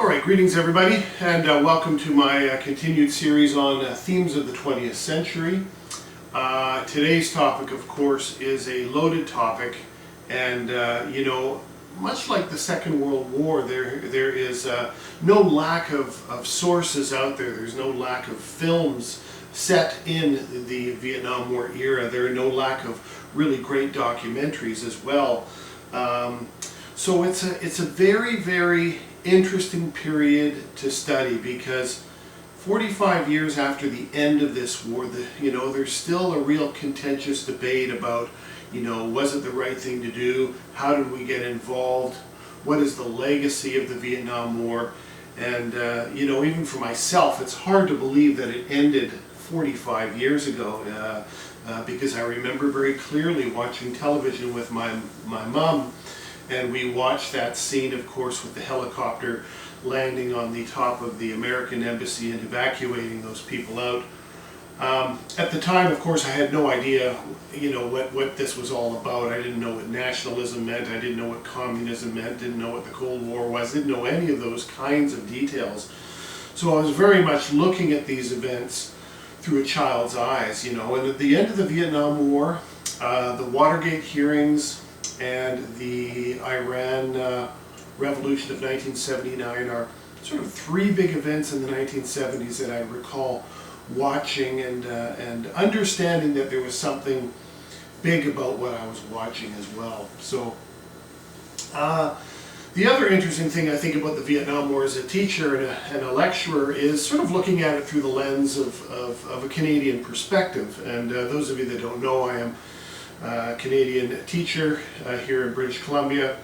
Alright, greetings everybody, and welcome to my continued series on themes of the 20th century. Today's topic, of course, is a loaded topic, and much like the Second World War, there is no lack of sources out there. There's no lack of films set in the Vietnam War era. There are no lack of really great documentaries as well. So it's a very, very interesting period to study, because 45 years after the end of this war, there's still a real contentious debate about, was it the right thing to do? How did we get involved? What is the legacy of the Vietnam War? And, even for myself, it's hard to believe that it ended 45 years ago, because I remember very clearly watching television with my mom. And we watched that scene, of course, with the helicopter landing on the top of the American embassy and evacuating those people out. At the time, of course, I had no idea, what this was all about. I didn't know what nationalism meant. I didn't know what communism meant. Didn't know what the Cold War was. Didn't know any of those kinds of details. So I was very much looking at these events through a child's eyes, And at the end of the Vietnam War, the Watergate hearings and the Iran Revolution of 1979 are sort of three big events in the 1970s that I recall watching and understanding that there was something big about what I was watching as well. So the other interesting thing I think about the Vietnam War as a teacher and a lecturer is sort of looking at it through the lens of a Canadian perspective. And those of you that don't know, I am Canadian teacher here in British Columbia,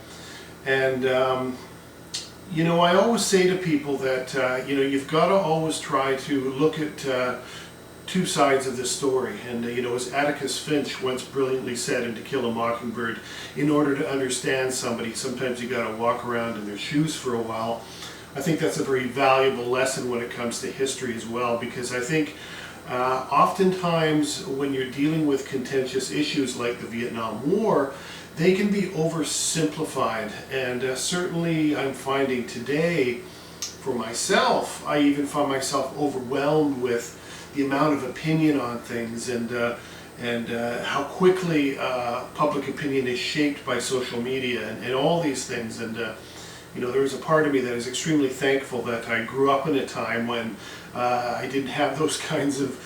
and I always say to people that you've got to always try to look at two sides of the story. And as Atticus Finch once brilliantly said in To Kill a Mockingbird, in order to understand somebody, sometimes you got to walk around in their shoes for a while. I think that's a very valuable lesson when it comes to history as well, because I think oftentimes when you're dealing with contentious issues like the Vietnam War, they can be oversimplified, and certainly I'm finding today for myself, I even find myself overwhelmed with the amount of opinion on things and how quickly public opinion is shaped by social media and all these things. And there is a part of me that is extremely thankful that I grew up in a time when I didn't have those kinds of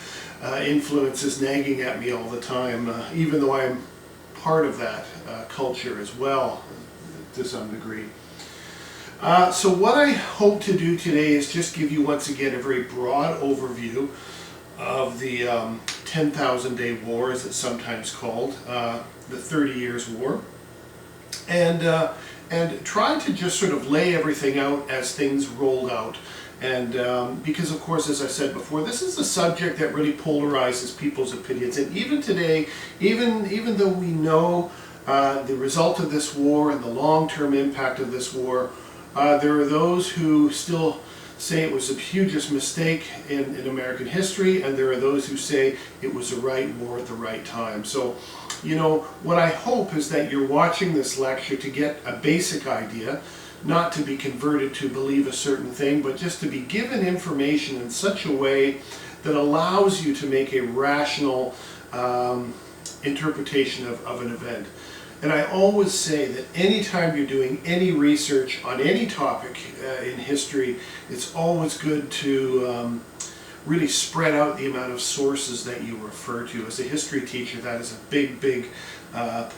influences nagging at me all the time, even though I'm part of that culture as well, to some degree. So what I hope to do today is just give you once again a very broad overview of the 10,000 Day War, as it's sometimes called, the 30 Years War, and try to just sort of lay everything out as things rolled out. And because, of course, as I said before, this is a subject that really polarizes people's opinions. And even today, even though we know the result of this war and the long-term impact of this war, there are those who still say it was a hugest mistake in American history, and there are those who say it was the right war at the right time. So, what I hope is that you're watching this lecture to get a basic idea, not to be converted to believe a certain thing, but just to be given information in such a way that allows you to make a rational interpretation of an event. And I always say that anytime you're doing any research on any topic in history, it's always good to really spread out the amount of sources that you refer to. As a history teacher, that is a big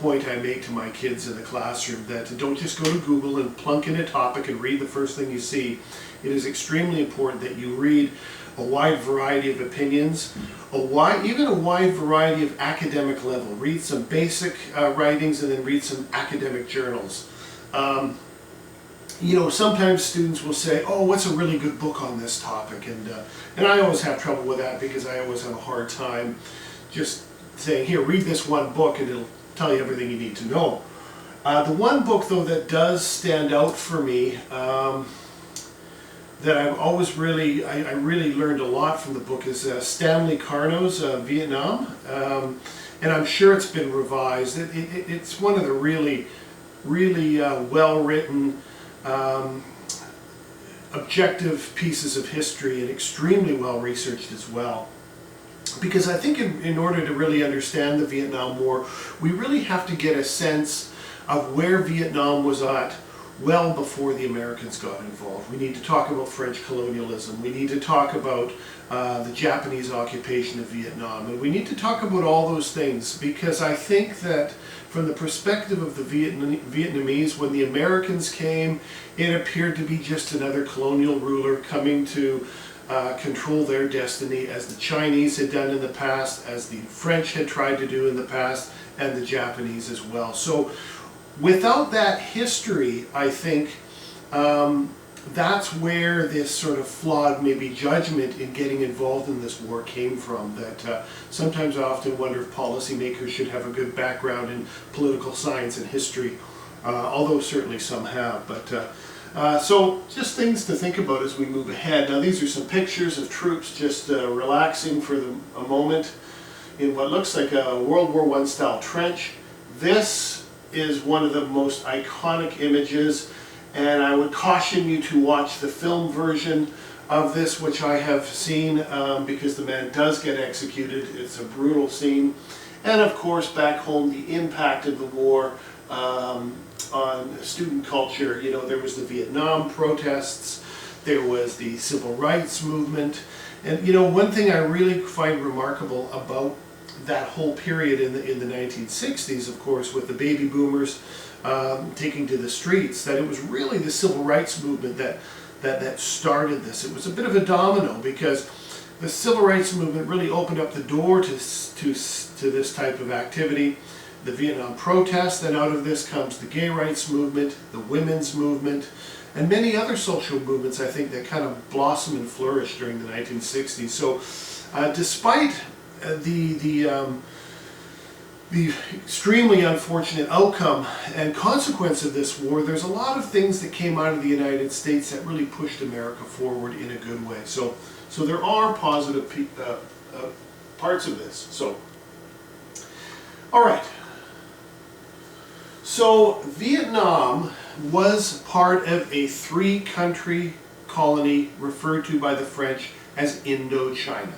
point I make to my kids in the classroom, that don't just go to Google and plunk in a topic and read the first thing you see. It is extremely important that you read a wide variety of opinions, even a wide variety of academic level. Read some basic writings and then read some academic journals. Sometimes students will say, oh, what's a really good book on this topic? And I always have trouble with that, because I always have a hard time just saying, here, read this one book and it'll tell you everything you need to know. The one book, though, that does stand out for me, that I've always really learned a lot from the book, is Stanley Carno's Vietnam. And I'm sure it's been revised. It's one of the really well-written objective pieces of history and extremely well researched as well. Because I think in order to really understand the Vietnam War, we really have to get a sense of where Vietnam was at well before the Americans got involved. We need to talk about French colonialism. We need to talk about the Japanese occupation of Vietnam. And we need to talk about all those things, because I think that from the perspective of the Vietnamese, when the Americans came, it appeared to be just another colonial ruler coming to control their destiny, as the Chinese had done in the past, as the French had tried to do in the past, and the Japanese as well. So without that history, I think that's where this sort of flawed maybe judgment in getting involved in this war came from. That sometimes I often wonder if policymakers should have a good background in political science and history, although certainly some have. But so just things to think about as we move ahead. Now these are some pictures of troops just relaxing for a moment in what looks like a World War I style trench. This is one of the most iconic images, and I would caution you to watch the film version of this, which I have seen, because the man does get executed. It's a brutal scene. And of course, back home, the impact of the war on student culture. You know, there was the Vietnam protests, there was the civil rights movement, and you know, one thing I really find remarkable about that whole period in the 1960s, of course, with the baby boomers taking to the streets, that it was really the civil rights movement that started this. It was a bit of a domino, because the civil rights movement really opened up the door to this type of activity. The Vietnam protests, then out of this comes the gay rights movement, the women's movement, and many other social movements, I think, that kind of blossomed and flourished during the 1960s. So despite the extremely unfortunate outcome and consequence of this war, there's a lot of things that came out of the United States that really pushed America forward in a good way. So there are positive parts of this. So, all right. So Vietnam was part of a three-country colony referred to by the French as Indochina.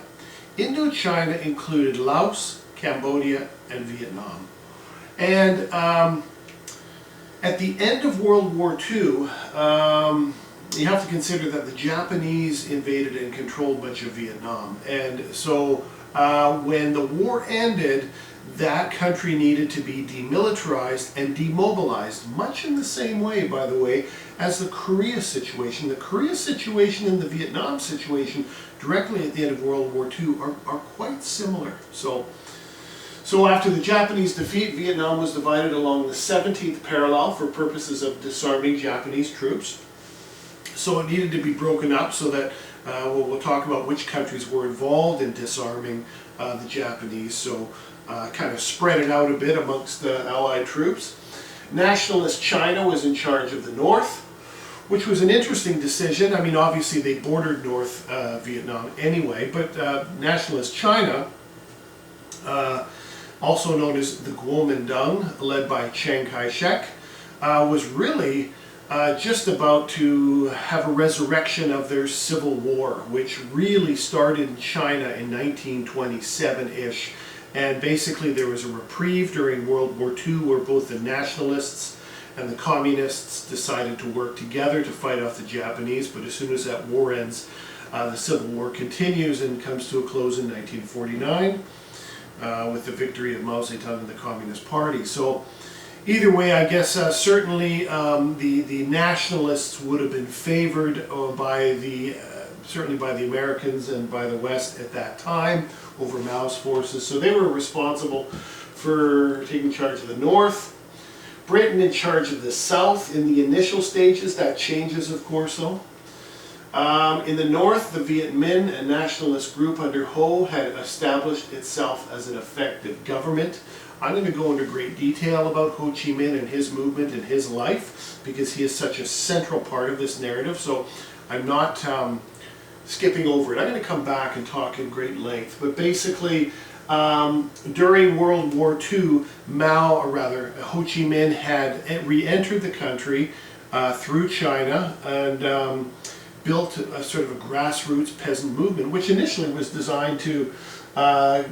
Indochina included Laos, Cambodia, and Vietnam. And at the end of World War II, you have to consider that the Japanese invaded and controlled much of Vietnam. And so when the war ended, that country needed to be demilitarized and demobilized, much in the same way, by the way, as the Korea situation. The Korea situation and the Vietnam situation directly at the end of World War II are quite similar. So after the Japanese defeat, Vietnam was divided along the 17th parallel for purposes of disarming Japanese troops. So it needed to be broken up so that we'll talk about which countries were involved in disarming the Japanese. So kind of spread it out a bit amongst the Allied troops. Nationalist China was in charge of the North, which was an interesting decision. I mean, obviously they bordered North Vietnam anyway, but Nationalist China, also known as the Kuomintang, led by Chiang Kai-shek, was really just about to have a resurrection of their civil war, which really started in China in 1927-ish. And basically there was a reprieve during World War II where both the nationalists and the communists decided to work together to fight off the Japanese. But as soon as that war ends, the Civil War continues and comes to a close in 1949 with the victory of Mao Zedong and the Communist Party. So either way, I guess certainly the nationalists would have been favored by certainly by the Americans and by the West at that time over Mao's forces. So they were responsible for taking charge of the North. Britain in charge of the South in the initial stages. That changes, of course, though. In the North, the Viet Minh, a nationalist group under Ho, had established itself as an effective government. I'm going to go into great detail about Ho Chi Minh and his movement and his life, because he is such a central part of this narrative. So I'm not skipping over it. I'm going to come back and talk in great length. But basically, during World War II, Ho Chi Minh had re-entered the country through China, and built a sort of a grassroots peasant movement, which initially was designed to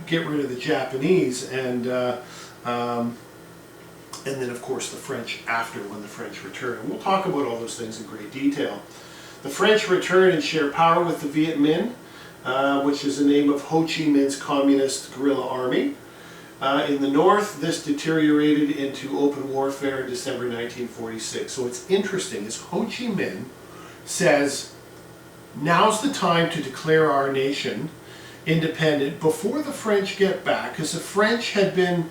get rid of the Japanese and then of course the French after, when the French return. And we'll talk about all those things in great detail. The French return and share power with the Viet Minh, which is the name of Ho Chi Minh's communist guerrilla army. In the north, this deteriorated into open warfare in December 1946. So what's interesting is Ho Chi Minh says, now's the time to declare our nation independent before the French get back, because the French had been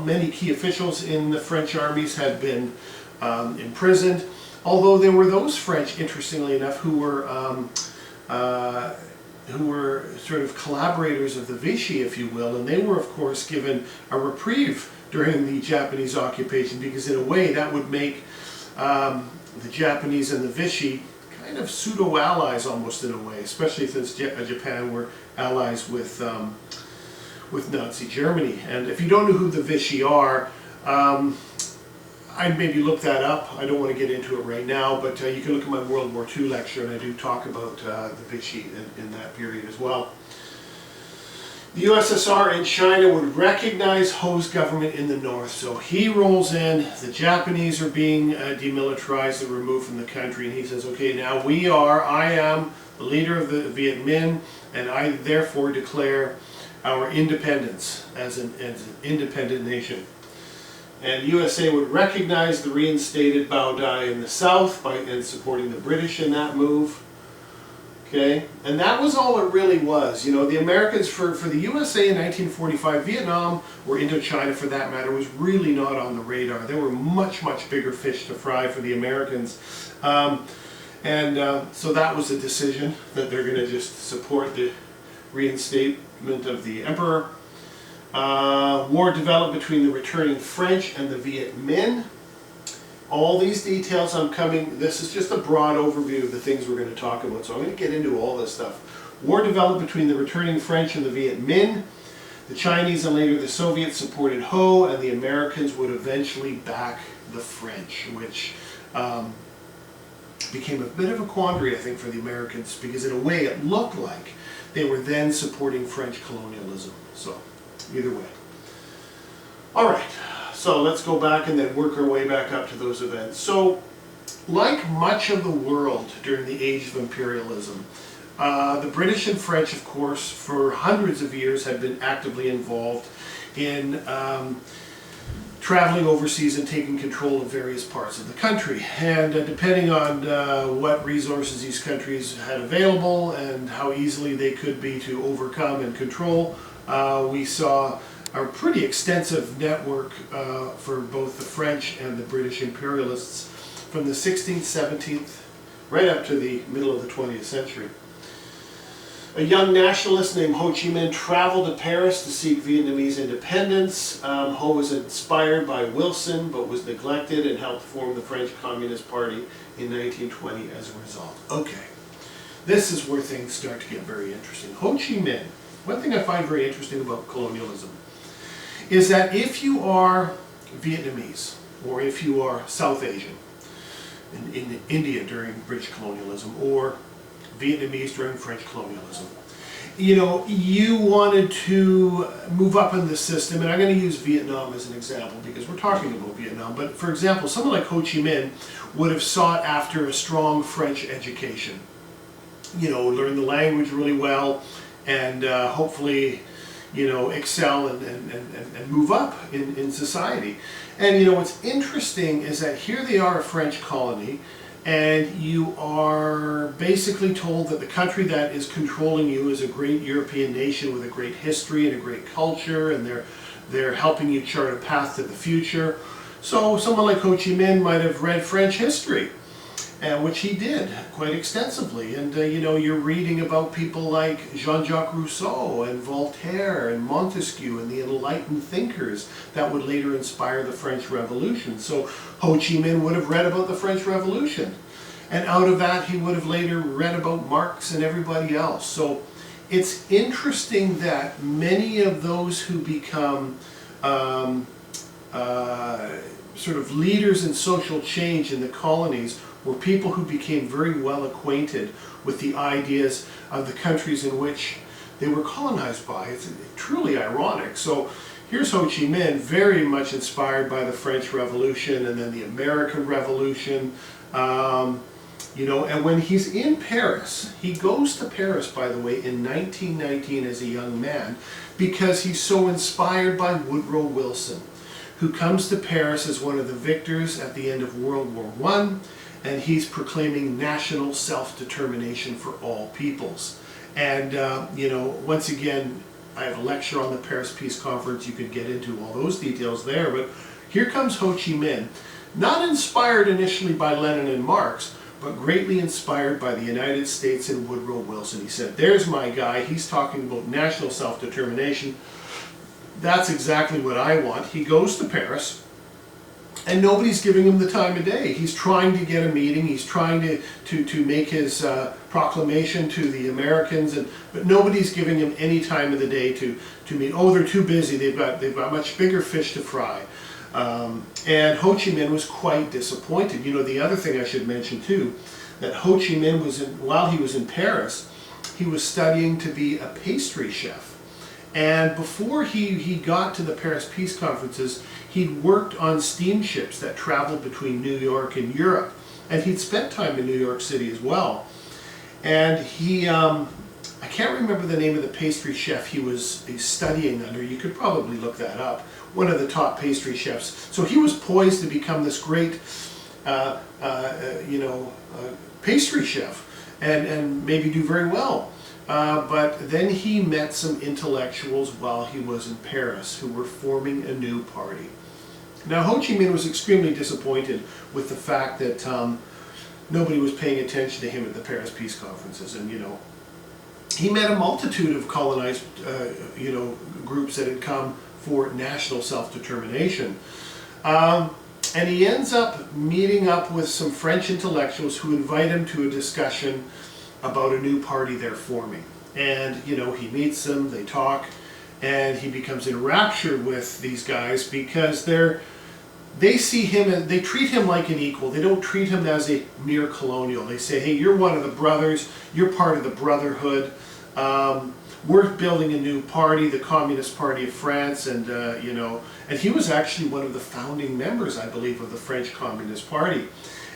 many key officials in the French armies had been imprisoned, although there were those French, interestingly enough, who were sort of collaborators of the Vichy, if you will, and they were of course given a reprieve during the Japanese occupation, because in a way that would make the Japanese and the Vichy kind of pseudo-allies almost in a way, especially since Japan were allies with Nazi Germany. And if you don't know who the Vichy are, I'd maybe look that up. I don't want to get into it right now, but you can look at my World War II lecture, and I do talk about the Vichy in that period as well. The USSR and China would recognize Ho's government in the north. So he rolls in, the Japanese are being demilitarized and removed from the country, and he says, okay, now I am the leader of the Viet Minh, and I therefore declare our independence as an independent nation. And USA would recognize the reinstated Bao Dai in the south and supporting the British in that move. Okay, and that was all it really was. You know, the Americans, for the USA in 1945, Vietnam, or Indochina for that matter, was really not on the radar. There were much, much bigger fish to fry for the Americans. So that was the decision, that they're going to just support the reinstatement of the emperor. War developed between the returning French and the Viet Minh. All these details this is just a broad overview of the things we're going to talk about, so I'm going to get into all this stuff. War developed between the returning French and the Viet Minh. The Chinese and later the Soviets supported Ho, and the Americans would eventually back the French, which became a bit of a quandary, I think, for the Americans, because in a way it looked like they were then supporting French colonialism. So, either way. Alright, so let's go back and then work our way back up to those events. So, like much of the world during the age of imperialism, the British and French, of course, for hundreds of years had been actively involved in traveling overseas and taking control of various parts of the country. And depending on what resources these countries had available and how easily they could be to overcome and control, we saw a pretty extensive network for both the French and the British imperialists from the 16th, 17th, right up to the middle of the 20th century. A young nationalist named Ho Chi Minh traveled to Paris to seek Vietnamese independence. Ho was inspired by Wilson, but was neglected and helped form the French Communist Party in 1920 as a result. Okay, this is where things start to get very interesting. Ho Chi Minh, one thing I find very interesting about colonialism is that if you are Vietnamese, or if you are South Asian, in India during British colonialism, or Vietnamese during French colonialism, you know, you wanted to move up in the system, and I'm going to use Vietnam as an example because we're talking about Vietnam, but for example, someone like Ho Chi Minh would have sought after a strong French education. You know, learn the language really well, and hopefully, you know, excel and move up in society. And you know, what's interesting is that here they are, a French colony, and you are basically told that the country that is controlling you is a great European nation with a great history and a great culture, and they're helping you chart a path to the future. So someone like Ho Chi Minh might have read French history, which he did quite extensively. And you know, you're reading about people like Jean-Jacques Rousseau and Voltaire and Montesquieu and the enlightened thinkers that would later inspire the French Revolution. So Ho Chi Minh would have read about the French Revolution, and out of that he would have later read about Marx and everybody else. So it's interesting that many of those who become sort of leaders in social change in the colonies were people who became very well acquainted with the ideas of the countries in which they were colonized by. It's truly ironic. So here's Ho Chi Minh, very much inspired by the French Revolution and then the American Revolution. You know, and when he's in Paris, he goes to Paris, by the way, in 1919 as a young man, because he's so inspired by Woodrow Wilson, who comes to Paris as one of the victors at the end of World War I, and he's proclaiming national self-determination for all peoples. And, you know, once again, I have a lecture on the Paris Peace Conference. You could get into all those details there, but here comes Ho Chi Minh, not inspired initially by Lenin and Marx, but greatly inspired by the United States and Woodrow Wilson. He said, there's my guy, he's talking about national self-determination. That's exactly what I want. He goes to Paris, and nobody's giving him the time of day. He's trying to get a meeting, he's trying to make his proclamation to the Americans, but nobody's giving him any time of the day to meet. Oh, they're too busy, they've got much bigger fish to fry. And Ho Chi Minh was quite disappointed. You know, the other thing I should mention too, that Ho Chi Minh while he was in Paris, he was studying to be a pastry chef. And before he got to the Paris Peace Conferences, he'd worked on steamships that traveled between New York and Europe. And he'd spent time in New York City as well. And he, I can't remember the name of the pastry chef he's studying under. You could probably look that up. One of the top pastry chefs. So he was poised to become this great, pastry chef and maybe do very well. But then he met some intellectuals while he was in Paris who were forming a new party. Now Ho Chi Minh was extremely disappointed with the fact that nobody was paying attention to him at the Paris Peace Conferences, and you know, he met a multitude of colonized groups that had come for national self-determination. And he ends up meeting up with some French intellectuals who invite him to a discussion about a new party they're forming. And, you know, he meets them, they talk, and he becomes enraptured with these guys because they see him and they treat him like an equal. They don't treat him as a mere colonial. They say, hey, you're one of the brothers, you're part of the brotherhood. We're building a new party, the Communist Party of France, and and he was actually one of the founding members, I believe, of the French Communist Party.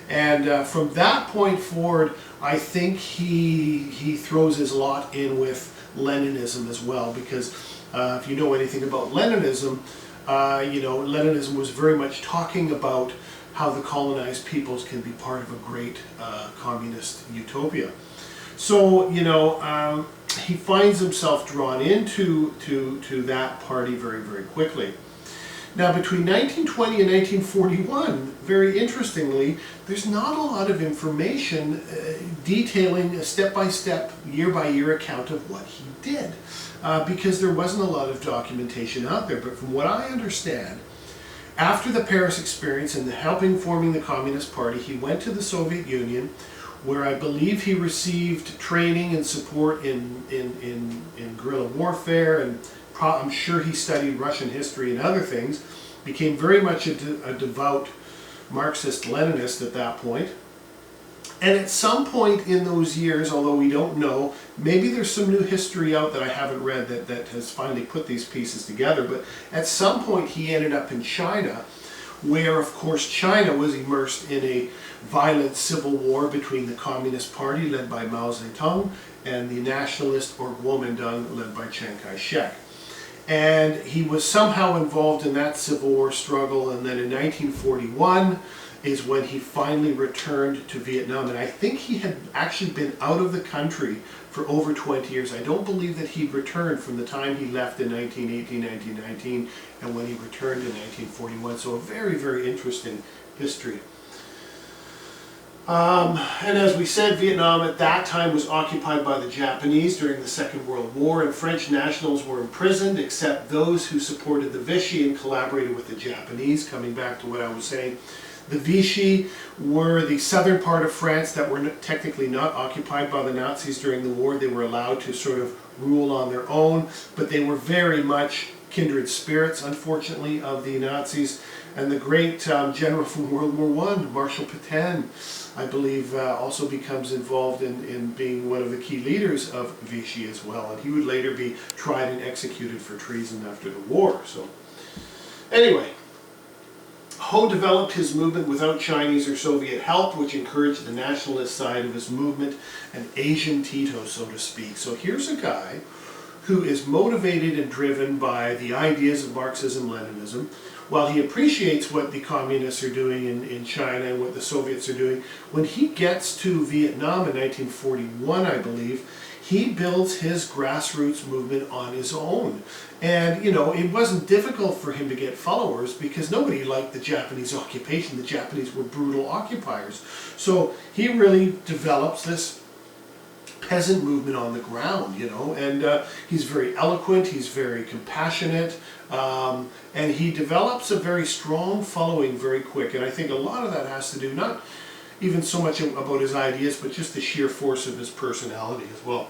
And from that point forward, I think he throws his lot in with Leninism as well, because if you know anything about Leninism, Leninism was very much talking about how the colonized peoples can be part of a great communist utopia. So, he finds himself drawn into that party very, very quickly. Now, between 1920 and 1941, very interestingly, there's not a lot of information detailing a step-by-step, year-by-year account of what he did, because there wasn't a lot of documentation out there. But from what I understand, after the Paris experience and helping forming the Communist Party, he went to the Soviet Union, where I believe he received training and support in guerrilla warfare, and I'm sure he studied Russian history and other things, became very much a devout Marxist-Leninist at that point. And at some point in those years, although we don't know, maybe there's some new history out that I haven't read that has finally put these pieces together, but at some point he ended up in China, where of course China was immersed in a violent civil war between the Communist Party led by Mao Zedong and the nationalist or Kuomintang led by Chiang Kai-shek. And he was somehow involved in that civil war struggle, and then in 1941 is when he finally returned to Vietnam. And I think he had actually been out of the country for over 20 years. I don't believe that he'd returned from the time he left in 1918, 1919, and when he returned in 1941. So a very, very interesting history. And as we said, Vietnam at that time was occupied by the Japanese during the Second World War, and French nationals were imprisoned except those who supported the Vichy and collaborated with the Japanese. Coming back to what I was saying, the Vichy were the southern part of France that were technically not occupied by the Nazis during the war. They were allowed to sort of rule on their own, but they were very much kindred spirits, unfortunately, of the Nazis. And the great general from World War I, Marshal Pétain, I believe also becomes involved in being one of the key leaders of Vichy as well. And he would later be tried and executed for treason after the war. So anyway, Ho developed his movement without Chinese or Soviet help, which encouraged the nationalist side of his movement, an Asian Tito, so to speak. So here's a guy who is motivated and driven by the ideas of Marxism-Leninism. While he appreciates what the communists are doing in China and what the Soviets are doing, when he gets to Vietnam in 1941, I believe, he builds his grassroots movement on his own. And, you know, it wasn't difficult for him to get followers because nobody liked the Japanese occupation. The Japanese were brutal occupiers. So he really develops this peasant movement on the ground, you know, and he's very eloquent, he's very compassionate, and he develops a very strong following very quick. And I think a lot of that has to do not even so much about his ideas, but just the sheer force of his personality as well.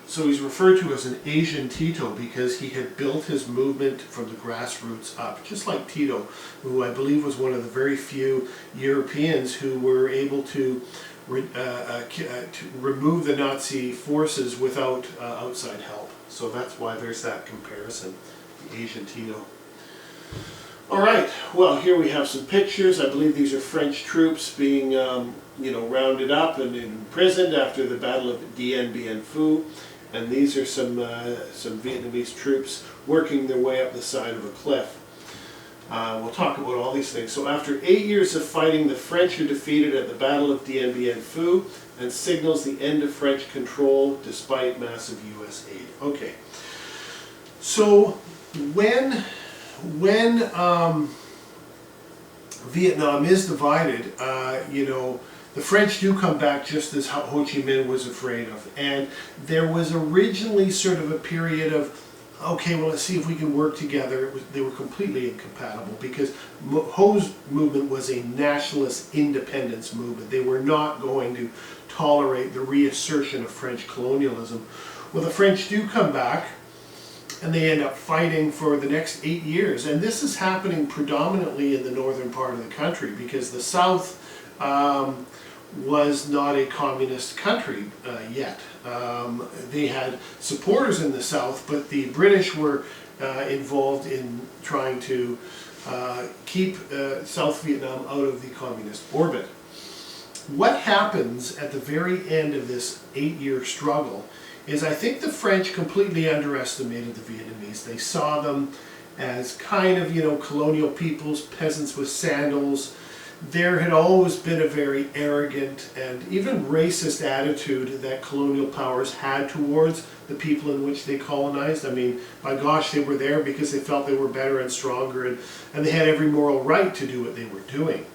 So he's referred to as an Asian Tito because he had built his movement from the grassroots up, just like Tito, who I believe was one of the very few Europeans who were able to remove the Nazi forces without outside help. So that's why there's that comparison, the Asian Tito. All right, well, here we have some pictures. I believe these are French troops being you know, rounded up and imprisoned after the Battle of Dien Bien Phu. And these are some Vietnamese troops working their way up the side of a cliff. We'll talk about all these things. So after 8 years of fighting, the French are defeated at the Battle of Dien Bien Phu and signals the end of French control despite massive U.S. aid. Okay. So when Vietnam is divided, you know, the French do come back just as Ho Chi Minh was afraid of. And there was originally sort of a period of, okay, well, let's see if we can work together. They were completely incompatible because Ho's movement was a nationalist independence movement. They were not going to tolerate the reassertion of French colonialism. Well, the French do come back, and they end up fighting for the next 8 years. And this is happening predominantly in the northern part of the country because the South was not a communist country yet. They had supporters in the South, but the British were involved in trying to keep South Vietnam out of the communist orbit. What happens at the very end of this 8-year struggle is I think the French completely underestimated the Vietnamese. They saw them as kind of, you know, colonial peoples, peasants with sandals. There had always been a very arrogant and even racist attitude that colonial powers had towards the people in which they colonized. I mean, by gosh, they were there because they felt they were better and stronger, and they had every moral right to do what they were doing.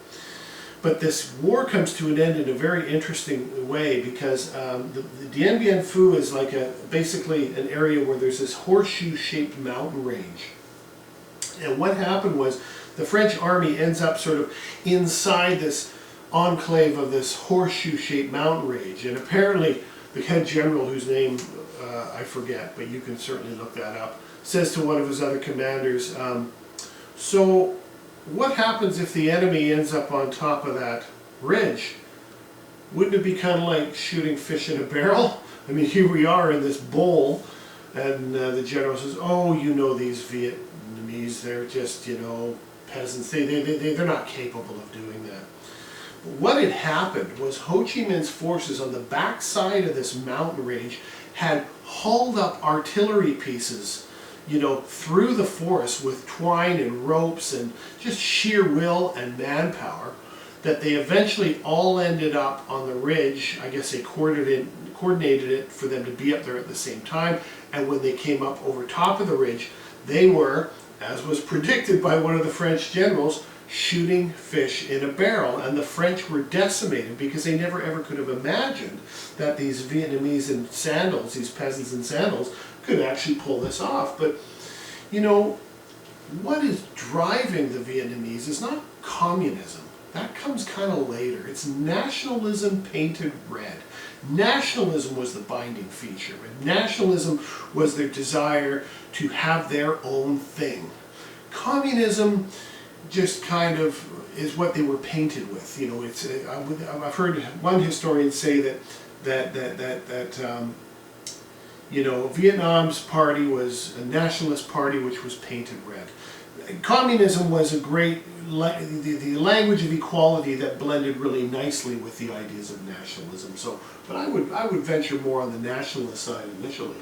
But this war comes to an end in a very interesting way because the Dien Bien Phu is like basically an area where there's this horseshoe-shaped mountain range. And what happened was the French army ends up sort of inside this enclave of this horseshoe-shaped mountain range. And apparently the head general, whose name I forget, but you can certainly look that up, says to one of his other commanders, so what happens if the enemy ends up on top of that ridge? Wouldn't it be kind of like shooting fish in a barrel? I mean, here we are in this bowl, and the general says, oh, you know, these Vietnamese, they're just, you know, peasants. They're not capable of doing that. What had happened was Ho Chi Minh's forces on the backside of this mountain range had hauled up artillery pieces, you know, through the forest with twine and ropes and just sheer will and manpower, that they eventually all ended up on the ridge. I guess they coordinated it for them to be up there at the same time, and when they came up over top of the ridge, they were, as was predicted by one of the French generals, shooting fish in a barrel. And the French were decimated because they never ever could have imagined that these Vietnamese in sandals, these peasants in sandals, could actually pull this off. But, you know, what is driving the Vietnamese is not communism. That comes kind of later. It's nationalism painted red. Nationalism was the binding feature, and nationalism was their desire to have their own thing. Communism just kind of is what they were painted with. You know, it's I've heard one historian say that you know, Vietnam's party was a nationalist party which was painted red. Communism was a great the language of equality that blended really nicely with the ideas of nationalism. So, but I would venture more on the nationalist side initially.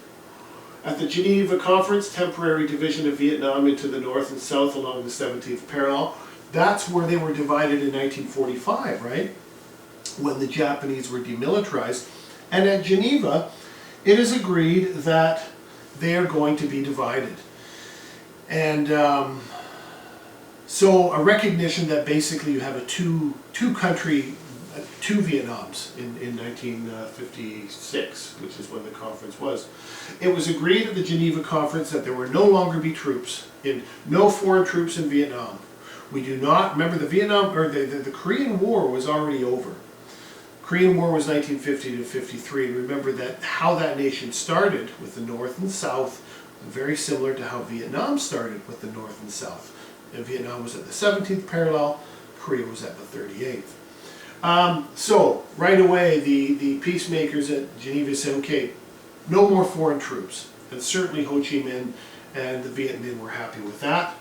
At the Geneva Conference, temporary division of Vietnam into the north and south along the 17th parallel. That's where they were divided in 1945, right? When the Japanese were demilitarized. And at Geneva, it is agreed that they are going to be divided. And so a recognition that basically you have a two Vietnams in 1956, which is when the conference was. It was agreed at the Geneva Conference that there would no longer be no foreign troops in Vietnam. We do not, remember the Korean War was already over. Korean War was 1950 to 53, and remember that how that nation started with the North and South, very similar to how Vietnam started with the North and South. And Vietnam was at the 17th parallel, Korea was at the 38th. So, right away, the peacemakers at Geneva said, okay, no more foreign troops. And certainly Ho Chi Minh and the Viet Minh were happy with that.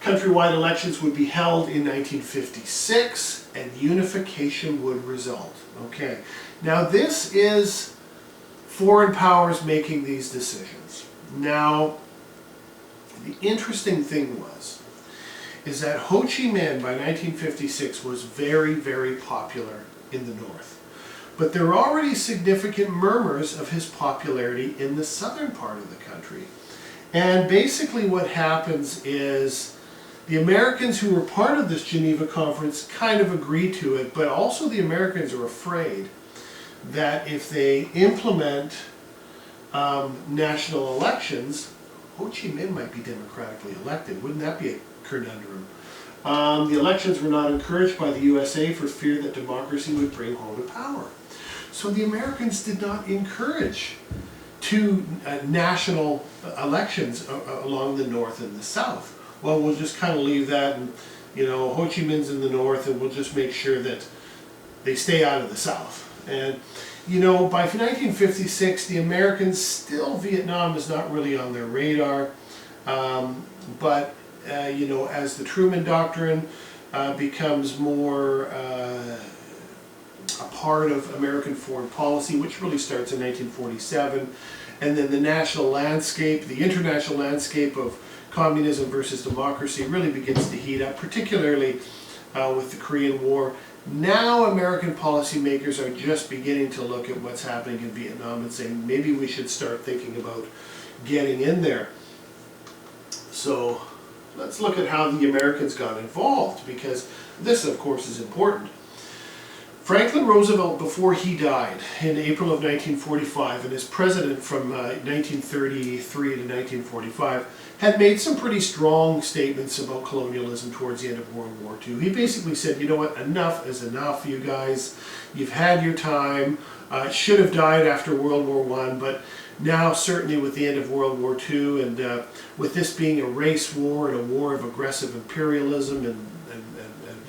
Countrywide elections would be held in 1956, and unification would result. Okay, now this is foreign powers making these decisions. Now, the interesting thing is that Ho Chi Minh by 1956 was very, very popular in the north. But there are already significant murmurs of his popularity in the southern part of the country. And basically what happens is the Americans who were part of this Geneva Conference kind of agree to it, but also the Americans are afraid that if they implement national elections, Ho Chi Minh might be democratically elected. Wouldn't that be a conundrum? The elections were not encouraged by the USA for fear that democracy would bring Ho to power. So the Americans did not encourage two national elections along the north and the south. Well, we'll just kind of leave that, and you know, Ho Chi Minh's in the north, and we'll just make sure that they stay out of the south. And you know, by 1956, the Americans still, Vietnam is not really on their radar, but you know, as the Truman Doctrine becomes more a part of American foreign policy, which really starts in 1947, and then the national landscape, the international landscape of communism versus democracy really begins to heat up, particularly with the Korean War. Now American policymakers are just beginning to look at what's happening in Vietnam and saying maybe we should start thinking about getting in there. So let's look at how the Americans got involved, because this of course is important. Franklin Roosevelt, before he died in April of 1945, and as president from 1933 to 1945, had made some pretty strong statements about colonialism towards the end of World War II. He basically said, you know what, enough is enough, you guys. You've had your time. It should have died after World War I, but now certainly with the end of World War II, and with this being a race war and a war of aggressive imperialism and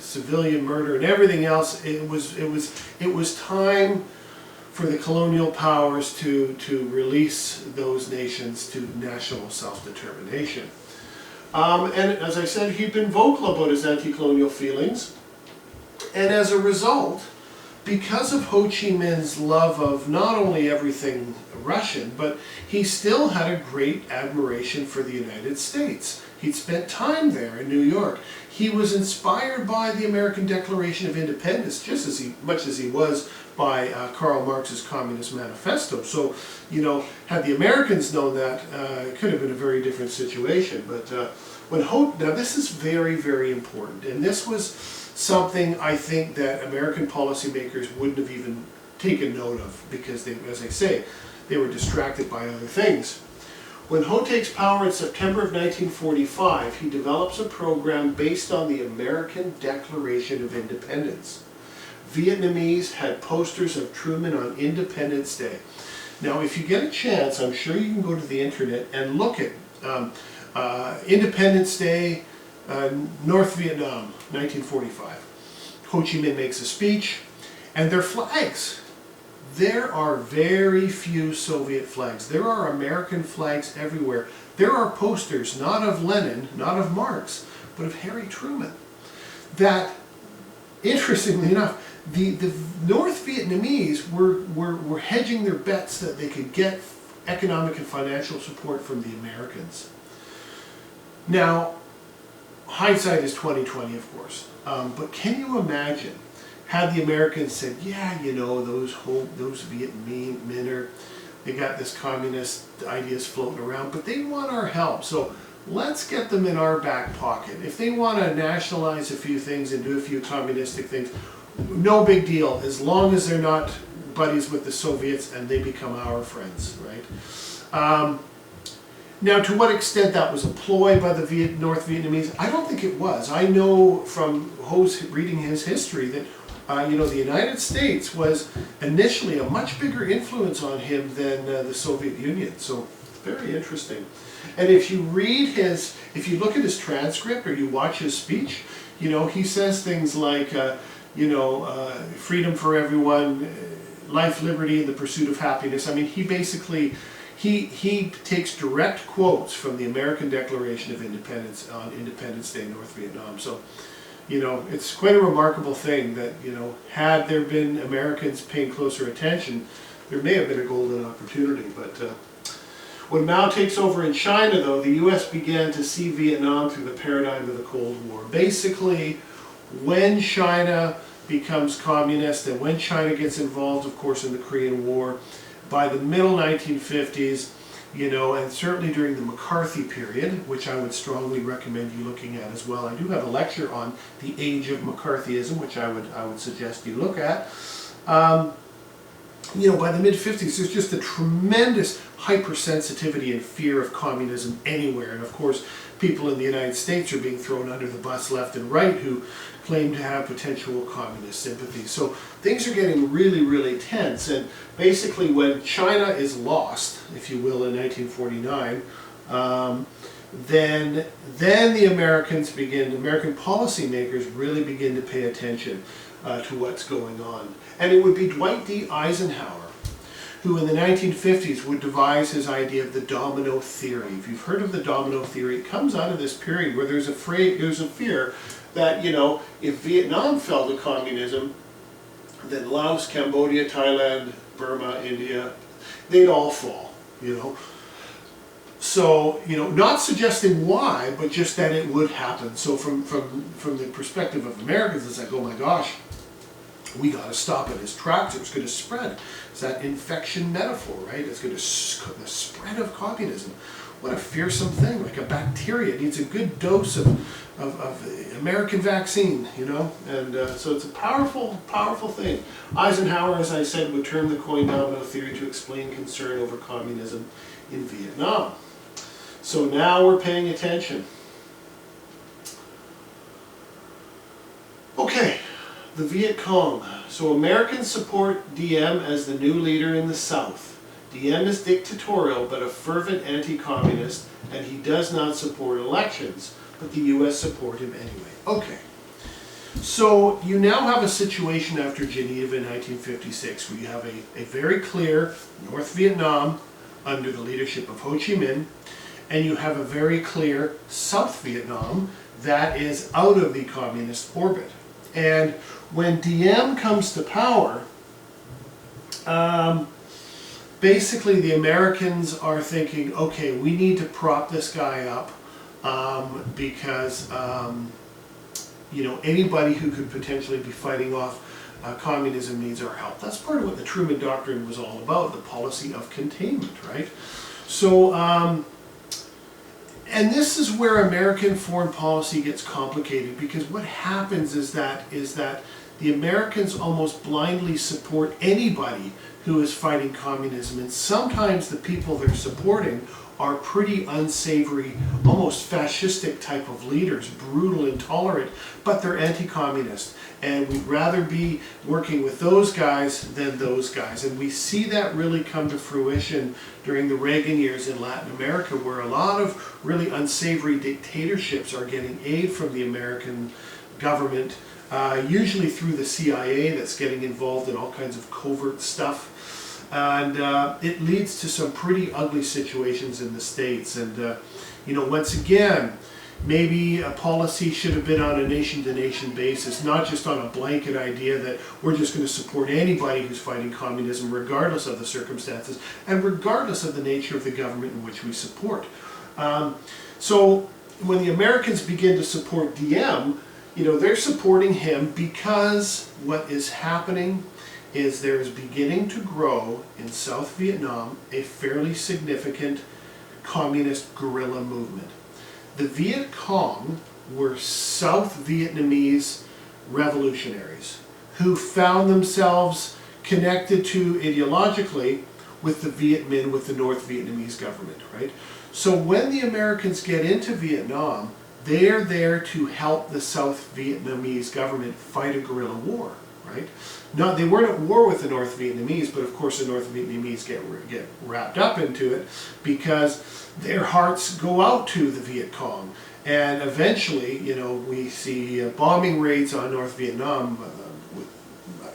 civilian murder and everything else, it was time for the colonial powers to release those nations to national self-determination. And as I said, he'd been vocal about his anti-colonial feelings, and as a result, because of Ho Chi Minh's love of not only everything Russian, but he still had a great admiration for the United States. He'd spent time there in New York. He was inspired by the American Declaration of Independence just as much as he was by Karl Marx's Communist Manifesto. So, you know, had the Americans known that, it could have been a very different situation. But now this is very, very important, and this was something I think that American policymakers wouldn't have even taken note of, because they, as I say, they were distracted by other things. When Ho takes power in September of 1945, he develops a program based on the American Declaration of Independence. Vietnamese had posters of Truman on Independence Day. Now, if you get a chance, I'm sure you can go to the internet and look at Independence Day North Vietnam, 1945. Ho Chi Minh makes a speech, and their flags. There are very few Soviet flags. There are American flags everywhere. There are posters, not of Lenin, not of Marx, but of Harry Truman. That, interestingly enough, the North Vietnamese were hedging their bets that they could get economic and financial support from the Americans. Now, hindsight is 20/20, of course. But can you imagine had the Americans said, yeah, you know, those Viet Minh, they got this communist ideas floating around, but they want our help, so let's get them in our back pocket. If they want to nationalize a few things and do a few communistic things, no big deal, as long as they're not buddies with the Soviets and they become our friends, right? Now, to what extent that was a ploy by the North Vietnamese, I don't think it was. I know from Ho's reading his history that you know, the United States was initially a much bigger influence on him than the Soviet Union. So, very interesting. And if you look at his transcript or you watch his speech, you know, he says things like, you know, freedom for everyone, life, liberty, and the pursuit of happiness. I mean, he basically, he takes direct quotes from the American Declaration of Independence on Independence Day in North Vietnam. So, you know, it's quite a remarkable thing that, you know, had there been Americans paying closer attention, there may have been a golden opportunity. But when Mao takes over in China, though, the U.S. began to see Vietnam through the paradigm of the Cold War. Basically, when China becomes communist and when China gets involved, of course, in the Korean War, by the middle 1950s, you know, and certainly during the McCarthy period, which I would strongly recommend you looking at as well. I do have a lecture on the age of McCarthyism, which I would suggest you look at. You know, by the mid-50s, there's just a tremendous hypersensitivity and fear of communism anywhere. And of course, people in the United States are being thrown under the bus left and right who claim to have potential communist sympathies. So things are getting really, really tense. And basically when China is lost, if you will, in 1949, then the American policymakers really begin to pay attention to what's going on. And it would be Dwight D. Eisenhower who in the 1950s would devise his idea of the domino theory. If you've heard of the domino theory, it comes out of this period where there's a fear that, you know, if Vietnam fell to communism, then Laos, Cambodia, Thailand, Burma, India, they'd all fall, you know. So, you know, not suggesting why, but just that it would happen. So from the perspective of Americans, it's like, oh my gosh, we got to stop it. Its tracks, it's going to spread. It's that infection metaphor, right? It's going to the spread of communism. What a fearsome thing, like a bacteria. It needs a good dose of American vaccine, you know? And so it's a powerful, powerful thing. Eisenhower, as I said, would term the coin domino theory to explain concern over communism in Vietnam. So now we're paying attention. Okay, the Viet Cong. So Americans support Diem as the new leader in the South. Diem is dictatorial but a fervent anti-communist, and he does not support elections, but the U.S. support him anyway. Okay, so you now have a situation after Geneva in 1956 where you have a very clear North Vietnam under the leadership of Ho Chi Minh, and you have a very clear South Vietnam that is out of the communist orbit. And when Diem comes to power, basically the Americans are thinking, okay, we need to prop this guy up because you know, anybody who could potentially be fighting off communism needs our help. That's part of what the Truman Doctrine was all about, the policy of containment, right? So, and this is where American foreign policy gets complicated, because what happens is that the Americans almost blindly support anybody who is fighting communism, and sometimes the people they're supporting are pretty unsavory, almost fascistic type of leaders, brutal, intolerant, but they're anti-communist. And we'd rather be working with those guys than those guys. And we see that really come to fruition during the Reagan years in Latin America, where a lot of really unsavory dictatorships are getting aid from the American government, usually through the CIA that's getting involved in all kinds of covert stuff. And it leads to some pretty ugly situations in the States. And, you know, once again, maybe a policy should have been on a nation-to-nation basis, not just on a blanket idea that we're just going to support anybody who's fighting communism, regardless of the circumstances, and regardless of the nature of the government in which we support. So when the Americans begin to support Diem, you know, they're supporting him because what is happening is there is beginning to grow in South Vietnam a fairly significant communist guerrilla movement. The Viet Cong were South Vietnamese revolutionaries who found themselves connected to ideologically with the Viet Minh, with the North Vietnamese government, right? So when the Americans get into Vietnam, they're there to help the South Vietnamese government fight a guerrilla war, right? Not, they weren't at war with the North Vietnamese, but of course the North Vietnamese get wrapped up into it because their hearts go out to the Viet Cong. And eventually, you know, we see bombing raids on North Vietnam,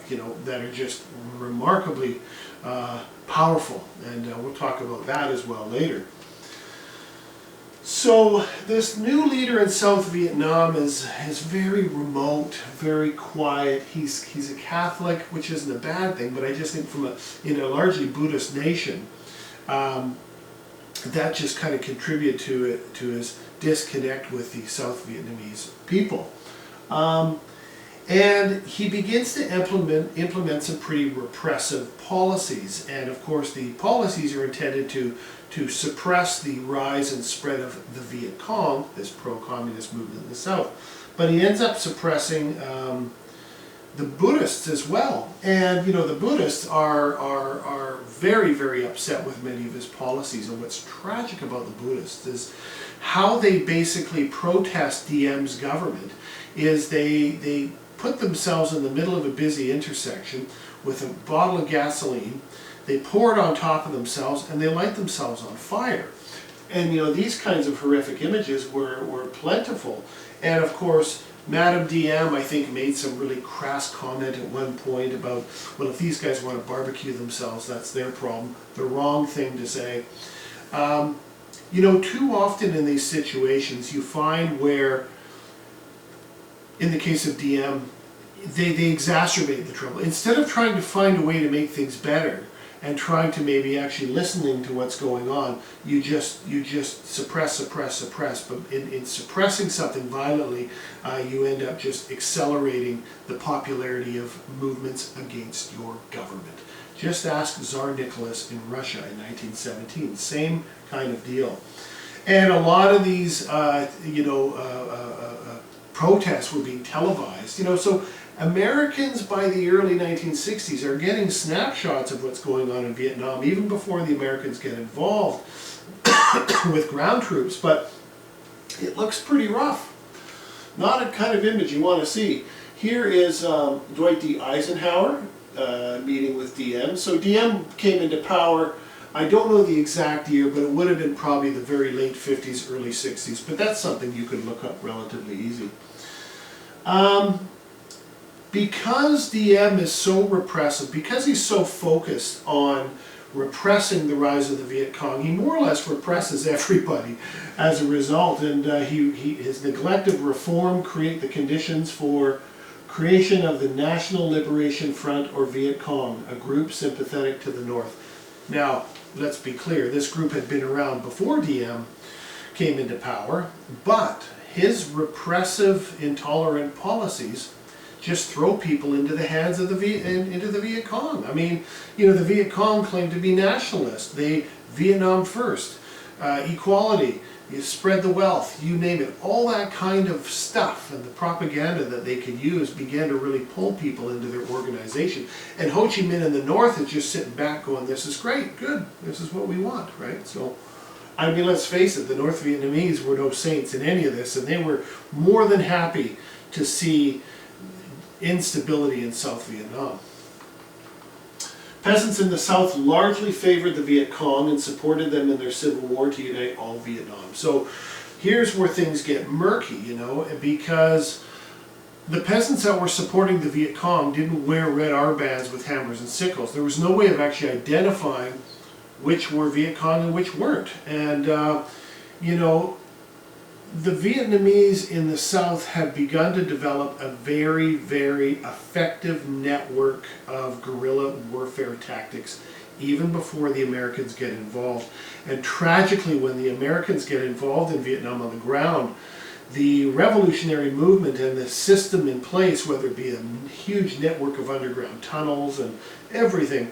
you know, that are just remarkably powerful. And we'll talk about that as well later. So this new leader in South Vietnam is very remote, very quiet. He's a Catholic, which isn't a bad thing, but I just think from in a largely Buddhist nation, that just kind of contributed to his disconnect with the South Vietnamese people. And he begins to implement some pretty repressive policies. And of course the policies are intended to suppress the rise and spread of the Viet Cong, this pro-communist movement in the South. But he ends up suppressing the Buddhists as well. And you know, the Buddhists are very, very upset with many of his policies. And what's tragic about the Buddhists is how they basically protest Diem's government is they put themselves in the middle of a busy intersection with a bottle of gasoline. They pour it on top of themselves and they light themselves on fire. And you know, these kinds of horrific images were plentiful. And of course, Madame Diem, I think, made some really crass comment at one point about, well, if these guys want to barbecue themselves, that's their problem. The wrong thing to say. You know, too often in these situations, you find where, in the case of Diem, they exacerbate the trouble. Instead of trying to find a way to make things better and trying to maybe actually listening to what's going on, you just suppress. But in suppressing something violently, you end up just accelerating the popularity of movements against your government. Just ask Tsar Nicholas in Russia in 1917. Same kind of deal. And a lot of these, protests were being televised. You know, so Americans by the early 1960s are getting snapshots of what's going on in Vietnam, even before the Americans get involved with ground troops. But it looks pretty rough. Not a kind of image you want to see. Here is Dwight D. Eisenhower meeting with Diem. So Diem came into power, I don't know the exact year, but it would have been probably the very late 50s, early 60s. But that's something you could look up relatively easy. Because Diem is so repressive, because he's so focused on repressing the rise of the Viet Cong, he more or less represses everybody as a result. And his neglect of reform create the conditions for creation of the National Liberation Front, or Viet Cong, a group sympathetic to the North. Now, let's be clear, this group had been around before Diem came into power, but his repressive, intolerant policies just throw people into the hands of the Viet Cong. I mean, you know, the Viet Cong claimed to be nationalist. They Vietnam first, equality, you spread the wealth, you name it. All that kind of stuff and the propaganda that they could use began to really pull people into their organization. And Ho Chi Minh in the North is just sitting back going, this is great, good, this is what we want, right? So I mean, let's face it, the North Vietnamese were no saints in any of this, and they were more than happy to see instability in South Vietnam. Peasants in the South largely favored the Viet Cong and supported them in their civil war to unite all Vietnam. So here's where things get murky, you know, because the peasants that were supporting the Viet Cong didn't wear red armbands with hammers and sickles. There was no way of actually identifying which were Viet Cong and which weren't. And, you know, the Vietnamese in the South have begun to develop a very, very effective network of guerrilla warfare tactics even before the Americans get involved. And tragically, when the Americans get involved in Vietnam on the ground, the revolutionary movement and the system in place, whether it be a huge network of underground tunnels and everything,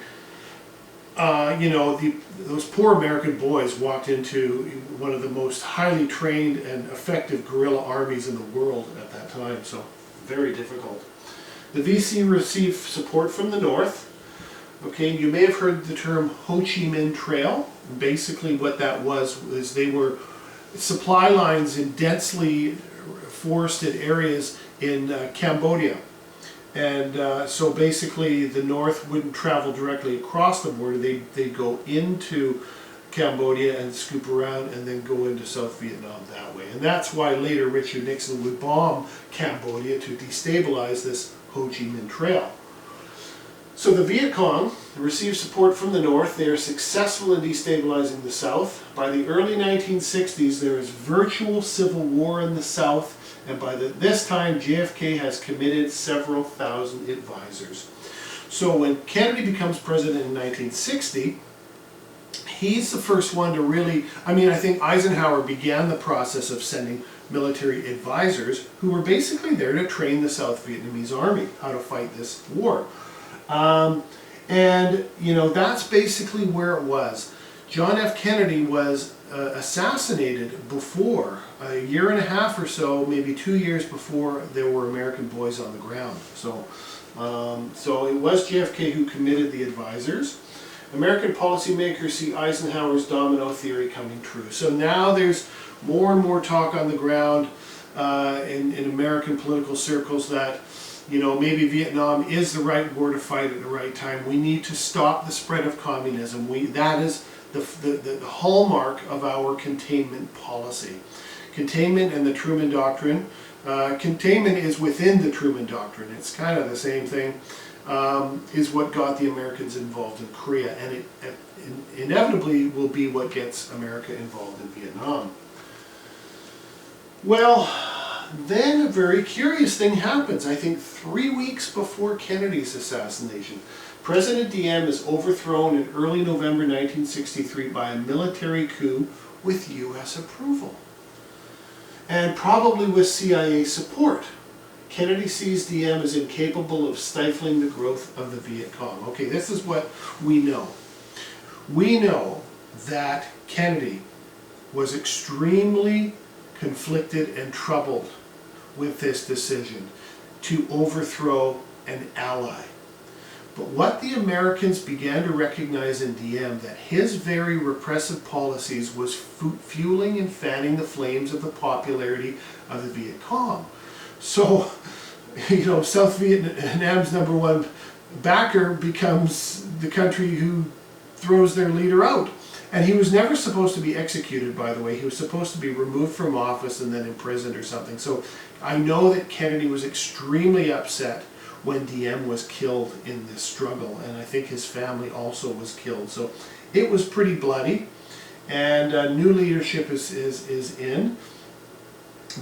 you know, those poor American boys walked into one of the most highly trained and effective guerrilla armies in the world at that time, so very difficult. The VC received support from the North. Okay, you may have heard the term Ho Chi Minh Trail. Basically what that was is they were supply lines in densely forested areas in Cambodia. And so basically the North wouldn't travel directly across the border, they'd go into Cambodia and scoop around and then go into South Vietnam that way. And that's why later Richard Nixon would bomb Cambodia to destabilize this Ho Chi Minh Trail. So the Viet Cong received support from the North. They are successful in destabilizing the South. By the early 1960s, there is virtual civil war in the South, and by this time, JFK has committed several thousand advisors. So when Kennedy becomes president in 1960, he's the first one to really, I mean, I think Eisenhower began the process of sending military advisors who were basically there to train the South Vietnamese army how to fight this war. And, you know, that's basically where it was. John F. Kennedy was assassinated before, a year and a half or so, maybe 2 years before there were American boys on the ground. So, so it was JFK who committed the advisors. American policymakers see Eisenhower's domino theory coming true. So now there's more and more talk on the ground in American political circles that, you know, maybe Vietnam is the right war to fight at the right time. We need to stop the spread of communism. That is the hallmark of our containment policy. Containment and the Truman Doctrine. Containment is within the Truman Doctrine. It's kind of the same thing. Is what got the Americans involved in Korea, and it inevitably will be what gets America involved in Vietnam. Well, then a very curious thing happens. I think 3 weeks before Kennedy's assassination, President Diem is overthrown in early November 1963 by a military coup with U.S. approval, and probably with CIA support. Kennedy sees Diem as incapable of stifling the growth of the Viet Cong. Okay, this is what we know. We know that Kennedy was extremely conflicted and troubled with this decision to overthrow an ally. But what the Americans began to recognize in Diem, that his very repressive policies was fueling and fanning the flames of the popularity of the Viet Cong. So, you know, South Vietnam's #1 backer becomes the country who throws their leader out. And he was never supposed to be executed, by the way. He was supposed to be removed from office and then imprisoned or something. So I know that Kennedy was extremely upset when Diem was killed in this struggle. And I think his family also was killed. So it was pretty bloody. And new leadership is in.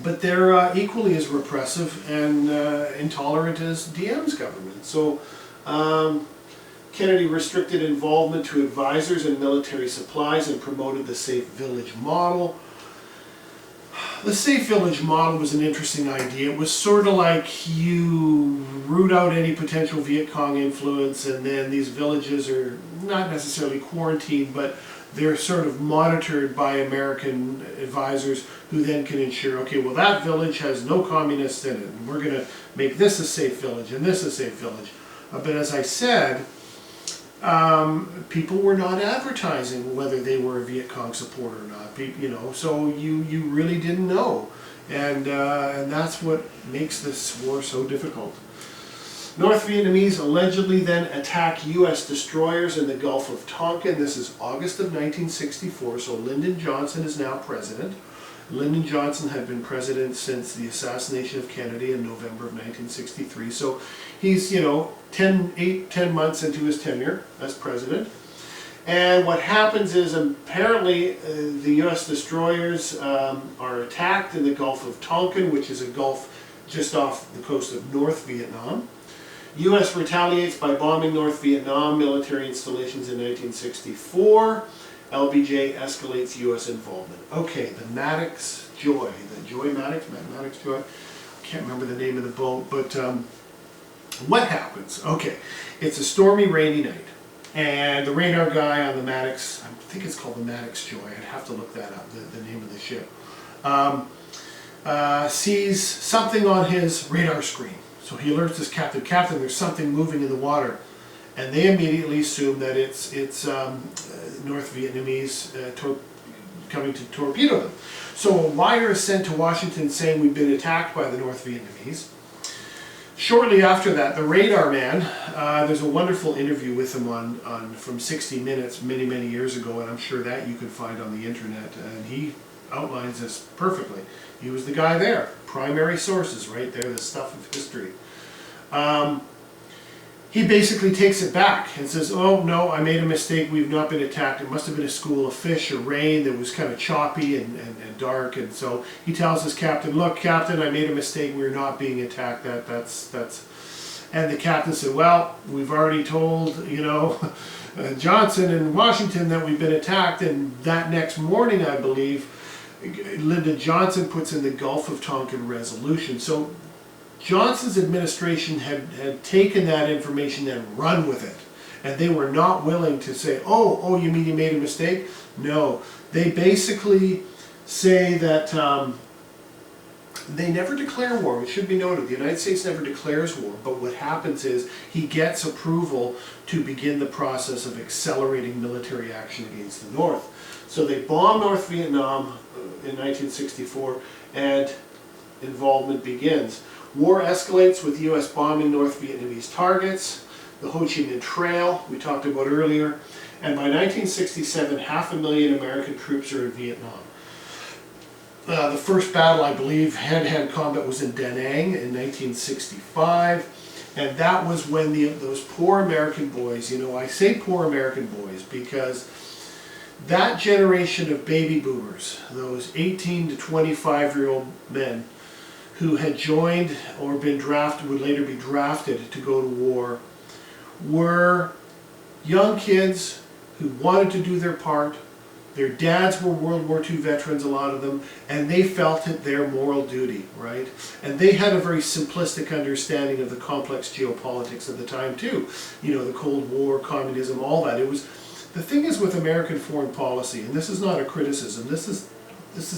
But they're equally as repressive and intolerant as Diem's government. So Kennedy restricted involvement to advisors and military supplies and promoted the safe village model. The safe village model was an interesting idea. It was sort of like you root out any potential Viet Cong influence, and then these villages are not necessarily quarantined, but they're sort of monitored by American advisors who then can ensure, okay, well, that village has no communists in it, and we're going to make this a safe village and this a safe village. But as I said, people were not advertising whether they were a Viet Cong supporter or not. You know, so you really didn't know, and that's what makes this war so difficult. North Vietnamese allegedly then attack U.S. destroyers in the Gulf of Tonkin. This is August of 1964, so Lyndon Johnson is now president. Lyndon Johnson had been president since the assassination of Kennedy in November of 1963, so he's, you know, 10 months into his tenure as president. And what happens is, apparently, the U.S. destroyers are attacked in the Gulf of Tonkin, which is a gulf just off the coast of North Vietnam. U.S. retaliates by bombing North Vietnam military installations in 1964. LBJ escalates U.S. involvement. Okay, the Maddox Joy, the Joy Maddox, Maddox Joy, I can't remember the name of the boat, but what happens? Okay, it's a stormy, rainy night, and the radar guy on the Maddox, I think it's called the Maddox Joy, I'd have to look that up, the name of the ship, sees something on his radar screen. So he alerts his captain, "Captain, there's something moving in the water." And they immediately assume that it's North Vietnamese coming to torpedo them. So a wire is sent to Washington saying we've been attacked by the North Vietnamese. Shortly after that, the radar man, there's a wonderful interview with him from 60 Minutes many years ago, and I'm sure that you can find on the internet, and he outlines this perfectly. He was the guy there. Primary sources right there, the stuff of history. He basically takes it back and says, "Oh no, I made a mistake, we've not been attacked. It must have been a school of fish or rain that was kind of choppy and dark." And so he tells his captain, "Look, Captain, I made a mistake, we're not being attacked." That's And the captain said, "Well, we've already told, you know, Johnson and Washington that we've been attacked." And that next morning, I believe, Lyndon Johnson puts in the Gulf of Tonkin resolution. So Johnson's administration had taken that information and run with it. And they were not willing to say, oh, you mean you made a mistake? No. They basically say that they never declare war. It should be noted, the United States never declares war. But what happens is he gets approval to begin the process of accelerating military action against the North. So they bomb North Vietnam in 1964, and involvement begins. War escalates with U.S. bombing North Vietnamese targets, the Ho Chi Minh Trail we talked about earlier, and by 1967 500,000 American troops are in Vietnam. The first battle, I believe, hand-to-hand combat was in Da Nang in 1965, and that was when those poor American boys, you know, I say poor American boys because that generation of baby boomers, those 18 to 25-year-old men who had joined or been drafted, would later be drafted to go to war, were young kids who wanted to do their part. Their dads were World War II veterans, a lot of them, and they felt it their moral duty, right? And they had a very simplistic understanding of the complex geopolitics of the time too. You know, the Cold War, communism, all that. It was, the thing is with American foreign policy, and this is not a criticism, this is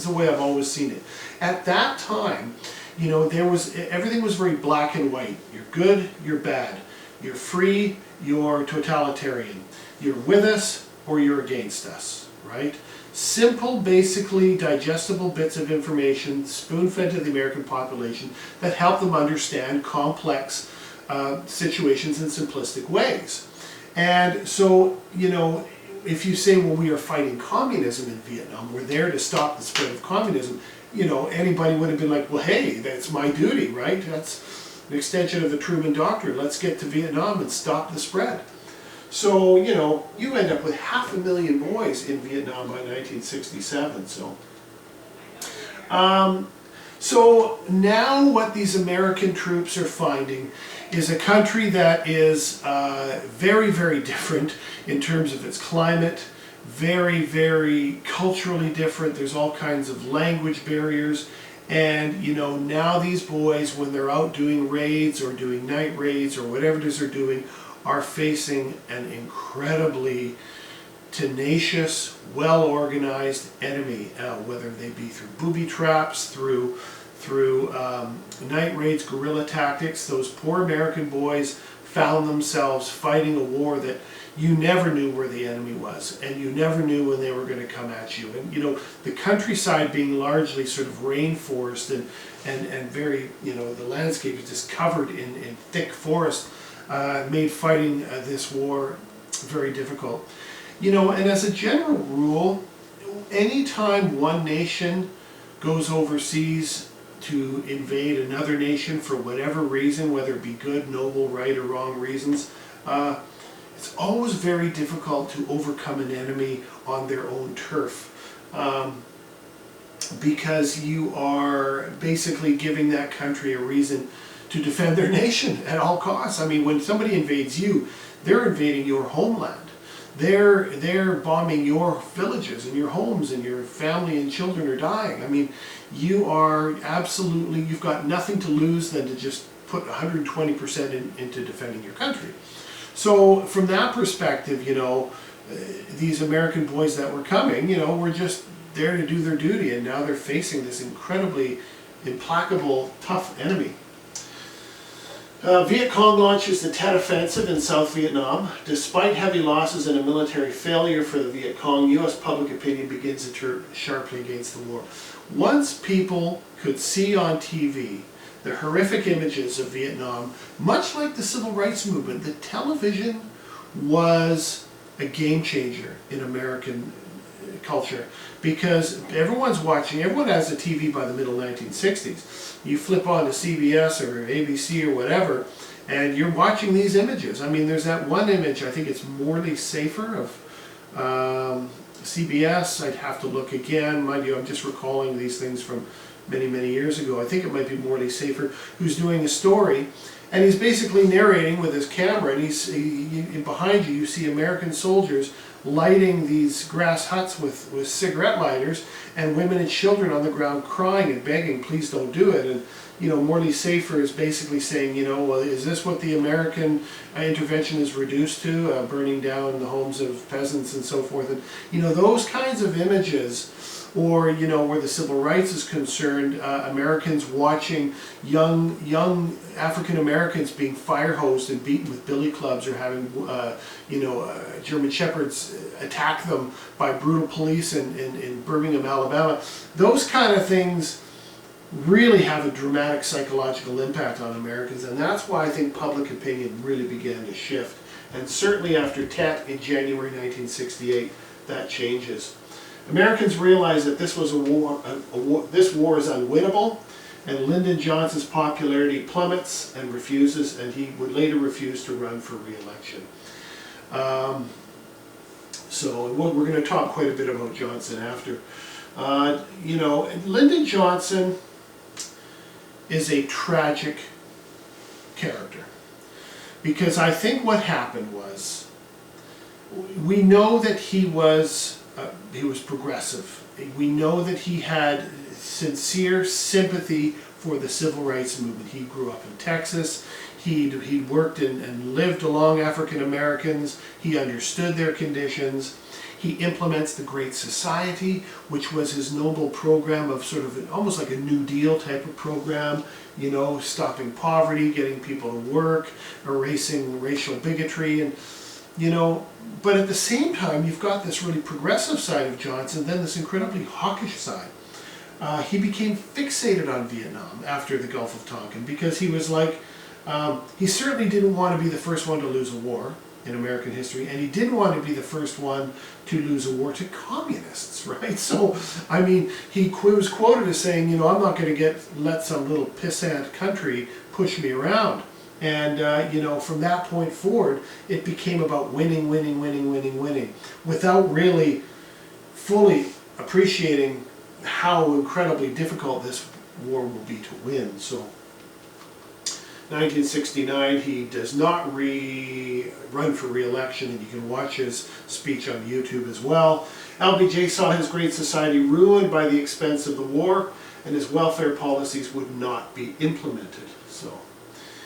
the way I've always seen it. At that time, you know, everything was very black and white. You're good, you're bad. You're free, you're totalitarian. You're with us or you're against us, right? Simple, basically digestible bits of information spoon-fed to the American population that help them understand complex situations in simplistic ways. And so, you know, if you say, well, we are fighting communism in Vietnam, we're there to stop the spread of communism, you know, anybody would have been like, well, hey, that's my duty, right? That's an extension of the Truman Doctrine. Let's get to Vietnam and stop the spread. So, you know, you end up with 500,000 boys in Vietnam by 1967. So now what these American troops are finding is a country that is very, very different in terms of its climate, very, very culturally different. There's all kinds of language barriers. And, you know, now these boys, when they're out doing raids or doing night raids or whatever it is they're doing, are facing an incredibly tenacious, well-organized enemy, whether they be through booby traps, through night raids, guerrilla tactics. Those poor American boys found themselves fighting a war that you never knew where the enemy was, and you never knew when they were going to come at you. And the countryside being largely sort of rainforest and very, the landscape is just covered in thick forest, made fighting this war very difficult. And as a general rule, anytime one nation goes overseas to invade another nation for whatever reason, whether it be good, noble, right, or wrong reasons, it's always very difficult to overcome an enemy on their own turf, because you are basically giving that country a reason to defend their nation at all costs. I mean, when somebody invades you, they're invading your homeland. They're bombing your villages and your homes, and your family and children are dying. I mean, you've got nothing to lose than to just put 120% into defending your country. So from that perspective, these American boys that were coming, were just there to do their duty, and now they're facing this incredibly implacable, tough enemy. Viet Cong launches the Tet Offensive in South Vietnam. Despite heavy losses and a military failure for the Viet Cong, U.S. public opinion begins to turn sharply against the war. Once people could see on TV the horrific images of Vietnam, much like the civil rights movement, the television was a game changer in American culture, because everyone has a TV by the middle 1960s. You flip on to CBS or ABC or whatever, and you're watching these images. I mean, there's that one image, I think it's Morley Safer of CBS. I'd have to look again. Mind you, I'm just recalling these things from many, many years ago. I think it might be Morley Safer who's doing a story, and he's basically narrating with his camera, and behind you see American soldiers lighting these grass huts with cigarette lighters, and women and children on the ground crying and begging, please don't do it. And Morley Safer is basically saying, well, is this what the American intervention is reduced to, burning down the homes of peasants and so forth? And those kinds of images, or where the civil rights is concerned, Americans watching young African Americans being fire hosed and beaten with billy clubs, or having German shepherds attack them by brutal police in Birmingham, Alabama. Those kind of things really have a dramatic psychological impact on Americans, and that's why I think public opinion really began to shift. And certainly after Tet in January 1968, that changes. Americans realized that this was this war is unwinnable, and Lyndon Johnson's popularity plummets and he would later refuse to run for re-election. So we're going to talk quite a bit about Johnson after. Lyndon Johnson is a tragic character, because I think what happened was, we know that he was progressive. We know that he had sincere sympathy for the civil rights movement. He grew up in Texas. He worked and lived along African Americans. He understood their conditions. He implements the Great Society, which was his noble program of sort of almost like a New Deal type of program, stopping poverty, getting people to work, erasing racial bigotry, and but at the same time, you've got this really progressive side of Johnson, then this incredibly hawkish side. He became fixated on Vietnam after the Gulf of Tonkin, because he was like, he certainly didn't want to be the first one to lose a war in American history, and he didn't want to be the first one to lose a war to communists, right? So, I mean, he was quoted as saying, I'm not going to let some little pissant country push me around. And, from that point forward, it became about winning, without really fully appreciating how incredibly difficult this war will be to win. So, 1969, he does not run for re-election, and you can watch his speech on YouTube as well. LBJ saw his Great Society ruined by the expense of the war, and his welfare policies would not be implemented. So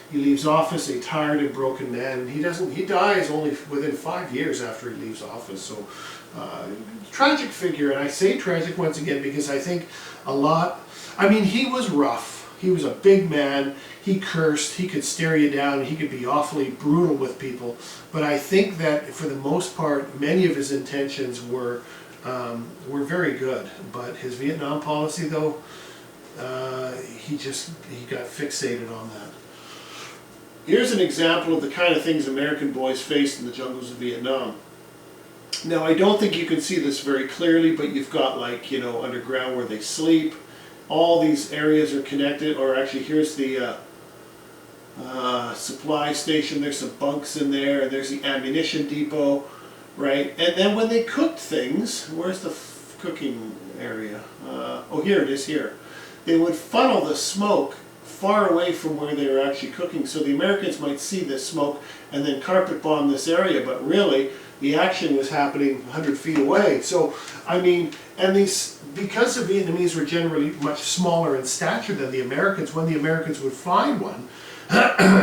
he leaves office a tired and broken man, and he dies only within 5 years after he leaves office. So tragic figure, and I say tragic once again because I think he was rough. He was a big man. he cursed, he could stare you down, he could be awfully brutal with people. But I think that for the most part, many of his intentions were very good. But his Vietnam policy, though, he got fixated on that. Here's an example of the kind of things American boys faced in the jungles of Vietnam. Now, I don't think you can see this very clearly, but you've got, like, you know, underground where they sleep. All these areas are connected, or actually here's the supply station. There's some bunks in there, and there's the ammunition depot, right? And then when they cooked things, where's the cooking area? Oh, here it is here. They would funnel the smoke far away from where they were actually cooking, so the Americans might see this smoke and then carpet bomb this area, but really the action was happening 100 feet away. So, I mean, and these, because the Vietnamese were generally much smaller in stature than the Americans, when the Americans would find one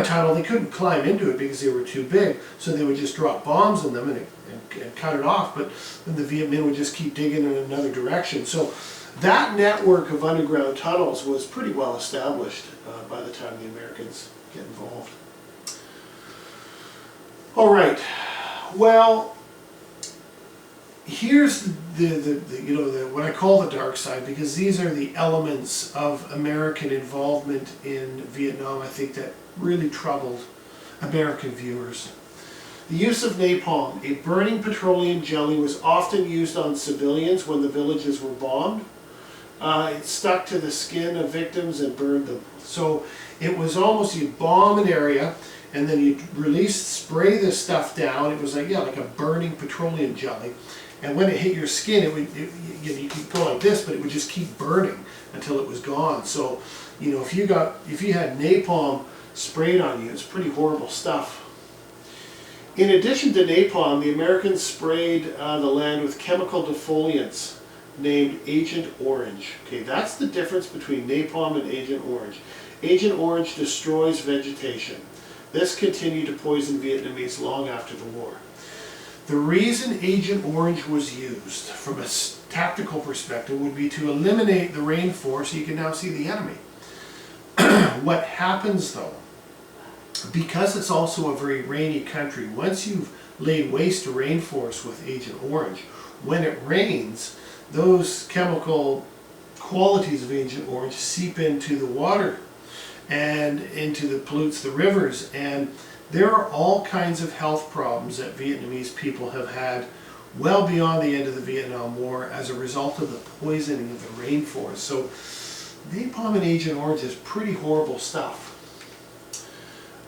tunnel, they couldn't climb into it because they were too big, so they would just drop bombs on them and cut it off, but then the Viet Minh would just keep digging in another direction. So that network of underground tunnels was pretty well established by the time the Americans get involved. All right. Well, here's the what I call the dark side, because these are the elements of American involvement in Vietnam, I think, that really troubled American viewers. The use of napalm, a burning petroleum jelly, was often used on civilians when the villages were bombed. It stuck to the skin of victims and burned them. So it was almost, you'd bomb an area, and then you'd spray this stuff down. It was like, yeah, like a burning petroleum jelly. And when it hit your skin, you could go like this, but it would just keep burning until it was gone. So, you know, if you had napalm sprayed on you, it's pretty horrible stuff. In addition to napalm, the Americans sprayed the land with chemical defoliants named Agent Orange. Okay, that's the difference between napalm and Agent Orange. Agent Orange destroys vegetation. This continued to poison Vietnamese long after the war. The reason Agent Orange was used from a tactical perspective would be to eliminate the rainforest so you can now see the enemy. What happens though, because it's also a very rainy country, once you've laid waste to rainforest with Agent Orange, when it rains, those chemical qualities of Agent Orange seep into the water and pollutes the rivers, and there are all kinds of health problems that Vietnamese people have had well beyond the end of the Vietnam War as a result of the poisoning of the rainforest. So napalm and Agent Orange is pretty horrible stuff.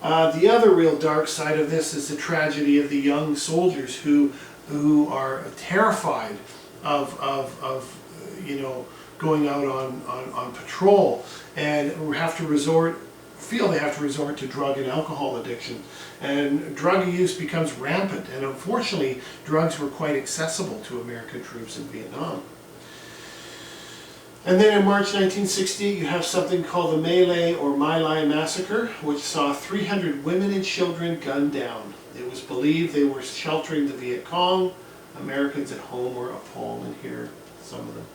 The other real dark side of this is the tragedy of the young soldiers who are terrified of you know, going out on patrol and feel they have to resort to drug and alcohol addiction, and drug use becomes rampant, and unfortunately drugs were quite accessible to American troops in Vietnam. And then in March 1960 you have something called the My Lai massacre, which saw 300 women and children gunned down. It was believed they were sheltering the Viet Cong. Americans at home were appalled, and here some of them.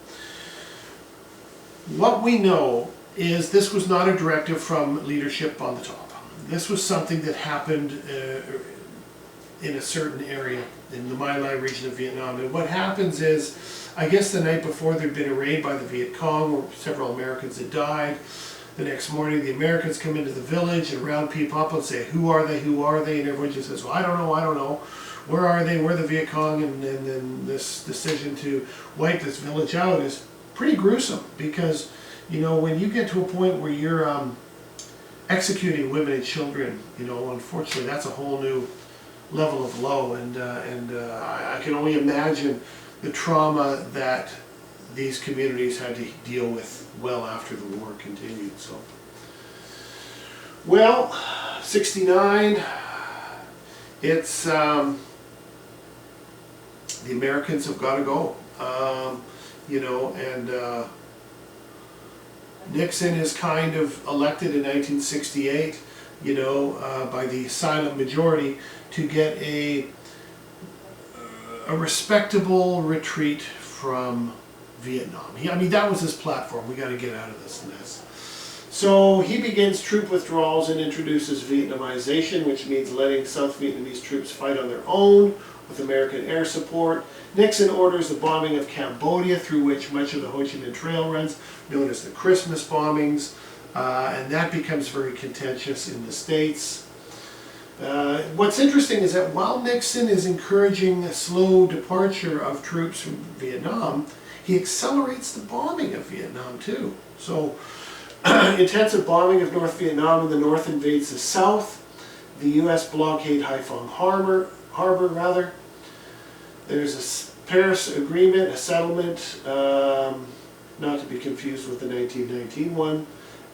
What we know is this was not a directive from leadership on the top. This was something that happened in a certain area in the My Lai region of Vietnam. And what happens is, I guess the night before there'd been a raid by the Viet Cong where several Americans had died. The next morning the Americans come into the village and round people up and say, who are they, who are they? And everyone just says, well, I don't know. Where are they? We're the Viet Cong. And then this decision to wipe this village out is pretty gruesome, because you know, when you get to a point where you're executing women and children, you know, unfortunately that's a whole new level of low, and I can only imagine the trauma that these communities had to deal with well after the war continued. So, well, 69, it's the Americans have got to go, you know, and Nixon is kind of elected in 1968, you know, by the silent majority to get a respectable retreat from Vietnam. I mean, that was his platform. We got to get out of this mess. So he begins troop withdrawals and introduces Vietnamization, which means letting South Vietnamese troops fight on their own with American air support. Nixon orders the bombing of Cambodia, through which much of the Ho Chi Minh Trail runs, known as the Christmas bombings, and that becomes very contentious in the States. What's interesting is that while Nixon is encouraging a slow departure of troops from Vietnam, he accelerates the bombing of Vietnam too. So, intensive bombing of North Vietnam, and the North invades the South. The U.S. blockade Haiphong Harbor. There's a Paris Agreement, a settlement, not to be confused with the 1919 one.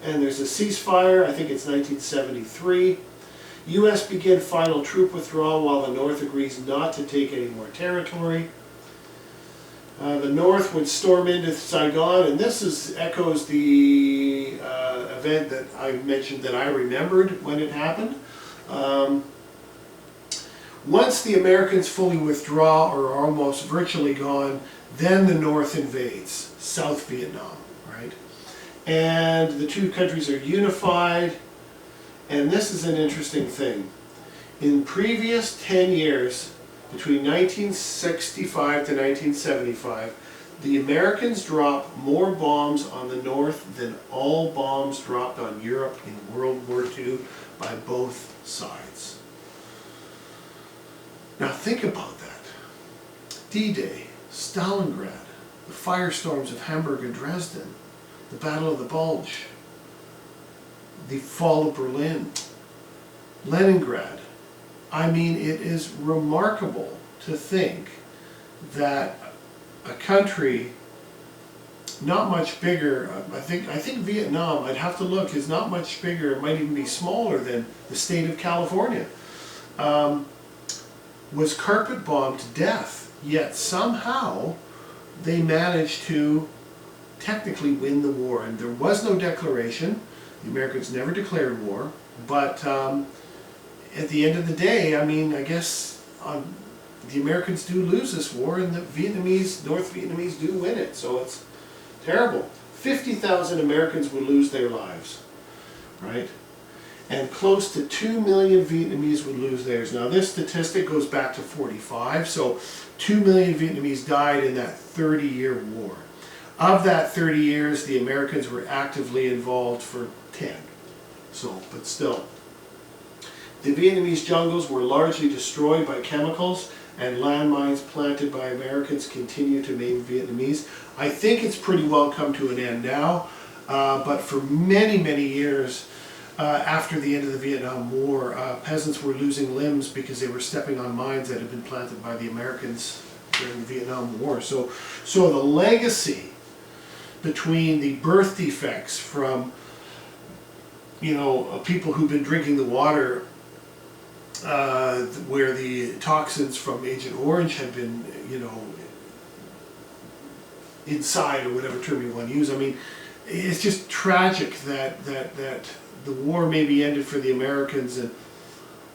And there's a ceasefire, I think it's 1973. U.S. begin final troop withdrawal while the North agrees not to take any more territory. The North would storm into Saigon, and this echoes the event that I mentioned that I remembered when it happened. Once the Americans fully withdraw or are almost virtually gone, then the North invades South Vietnam, right? And the two countries are unified, and this is an interesting thing. In previous 10 years, between 1965 to 1975, the Americans dropped more bombs on the North than all bombs dropped on Europe in World War II by both sides. Now think about that. D-Day, Stalingrad, the firestorms of Hamburg and Dresden, the Battle of the Bulge, the fall of Berlin, Leningrad. I mean, it is remarkable to think that a country not much bigger, I think Vietnam, I'd have to look, is not much bigger, it might even be smaller than the state of California, was carpet bombed to death, yet somehow they managed to technically win the war. And there was no declaration, the Americans never declared war, but at the end of the day, I mean, I guess the Americans do lose this war, and the North Vietnamese do win it, so it's terrible. 50,000 Americans would lose their lives, right? And close to 2 million Vietnamese would lose theirs. Now this statistic goes back to 45, so 2 million Vietnamese died in that 30-year war. Of that 30 years, the Americans were actively involved for 10. So, but still. The Vietnamese jungles were largely destroyed by chemicals, and landmines planted by Americans continue to maim Vietnamese. I think it's pretty well come to an end now, but for many, many years, after the end of the Vietnam War, peasants were losing limbs because they were stepping on mines that had been planted by the Americans during the Vietnam War. So the legacy between the birth defects from, people who've been drinking the water where the toxins from Agent Orange had been, inside, or whatever term you want to use. I mean, it's just tragic that the war maybe ended for the Americans, and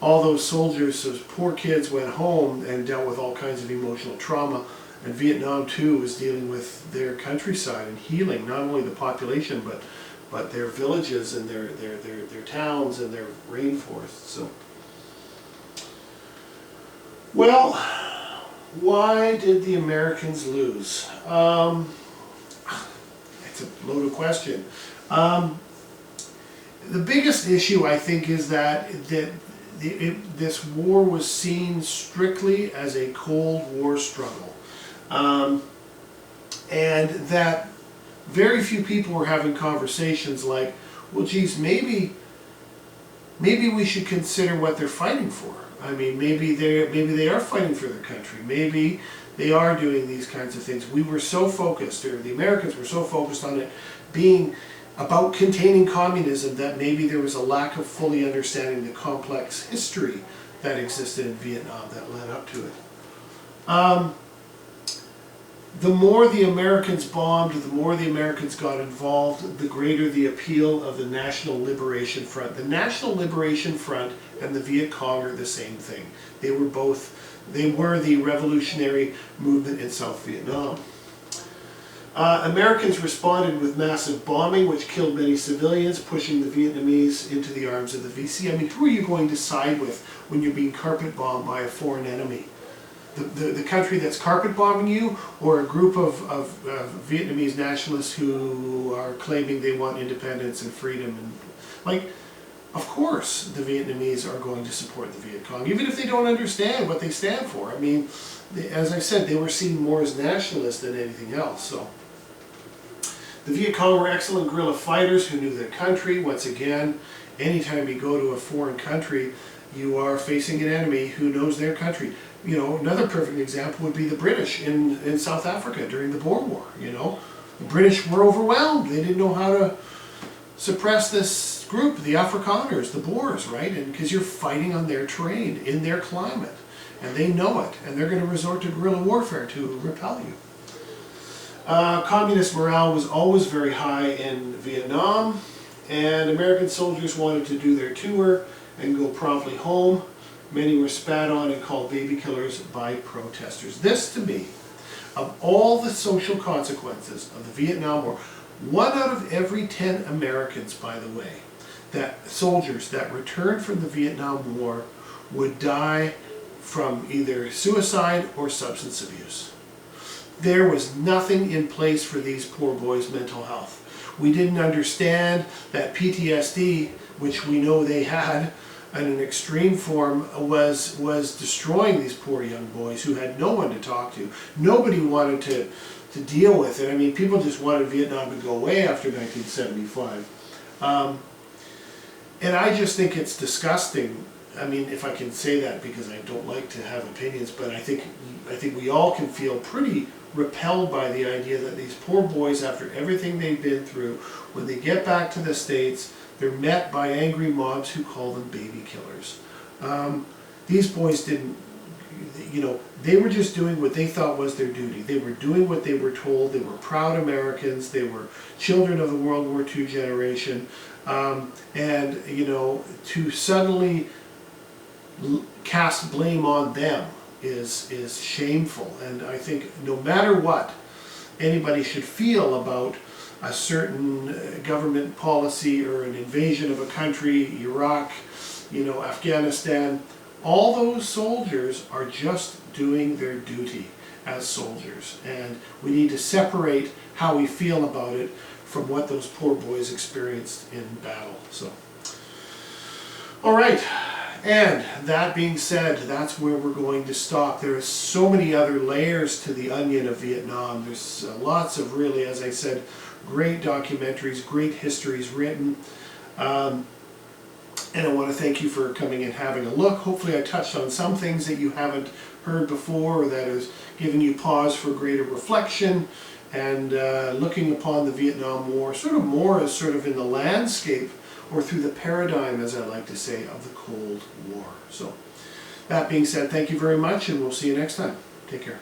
all those soldiers, those poor kids, went home and dealt with all kinds of emotional trauma. And Vietnam too was dealing with their countryside and healing not only the population but their villages and their towns and their rainforests. So, well, why did the Americans lose? It's a loaded question. The biggest issue, I think, is that this war was seen strictly as a Cold War struggle. And that very few people were having conversations like, well, geez, maybe we should consider what they're fighting for. I mean, maybe they are fighting for their country. Maybe they are doing these kinds of things. We were so focused, or the Americans were so focused on it being about containing communism, that maybe there was a lack of fully understanding the complex history that existed in Vietnam that led up to it. The more the Americans bombed, the more the Americans got involved, the greater the appeal of the National Liberation Front. The National Liberation Front and the Viet Cong are the same thing. They were the revolutionary movement in South Vietnam. Americans responded with massive bombing, which killed many civilians, pushing the Vietnamese into the arms of the Vichy. I mean, who are you going to side with when you're being carpet bombed by a foreign enemy? The country that's carpet bombing you, or a group of Vietnamese nationalists who are claiming they want independence and freedom? And like, of course the Vietnamese are going to support the Viet Cong, even if they don't understand what they stand for. I mean, as I said, they were seen more as nationalists than anything else. So the Viet Cong were excellent guerrilla fighters who knew their country. Once again, anytime you go to a foreign country, you are facing an enemy who knows their country. You know, another perfect example would be the British in South Africa during the Boer War. You know, the British were overwhelmed. They didn't know how to suppress this group, the Afrikaners, the Boers, right? And because you're fighting on their terrain, in their climate, and they know it, and they're going to resort to guerrilla warfare to repel you. Communist morale was always very high in Vietnam, and American soldiers wanted to do their tour and go promptly home. Many were spat on and called baby killers by protesters. This, to me, of all the social consequences of the Vietnam War, 1 out of every 10 Americans, by the way, that soldiers that returned from the Vietnam War would die from either suicide or substance abuse. There was nothing in place for these poor boys' mental health. We didn't understand that PTSD, which we know they had, in an extreme form, was destroying these poor young boys who had no one to talk to. Nobody wanted to deal with it. I mean, people just wanted Vietnam to go away after 1975. And I just think it's disgusting. I mean, if I can say that, because I don't like to have opinions, but I think we all can feel pretty repelled by the idea that these poor boys, after everything they've been through, when they get back to the States, they're met by angry mobs who call them baby killers. These boys didn't, you know, they were just doing what they thought was their duty. They were doing what they were told. They were proud Americans. They were children of the World War II generation. And, you know, to suddenly cast blame on them is shameful. And I think no matter what anybody should feel about a certain government policy or an invasion of a country, Iraq, you know, Afghanistan, all those soldiers are just doing their duty as soldiers. And we need to separate how we feel about it from what those poor boys experienced in battle. So, all right. And that being said, that's where we're going to stop. There are so many other layers to the onion of Vietnam. There's lots of really, as I said, great documentaries, great histories written. And I want to thank you for coming and having a look. Hopefully I touched on some things that you haven't heard before, or that has given you pause for greater reflection, and looking upon the Vietnam War sort of more as sort of in the landscape, or through the paradigm, as I like to say, of the Cold War. So, that being said, thank you very much, and we'll see you next time. Take care.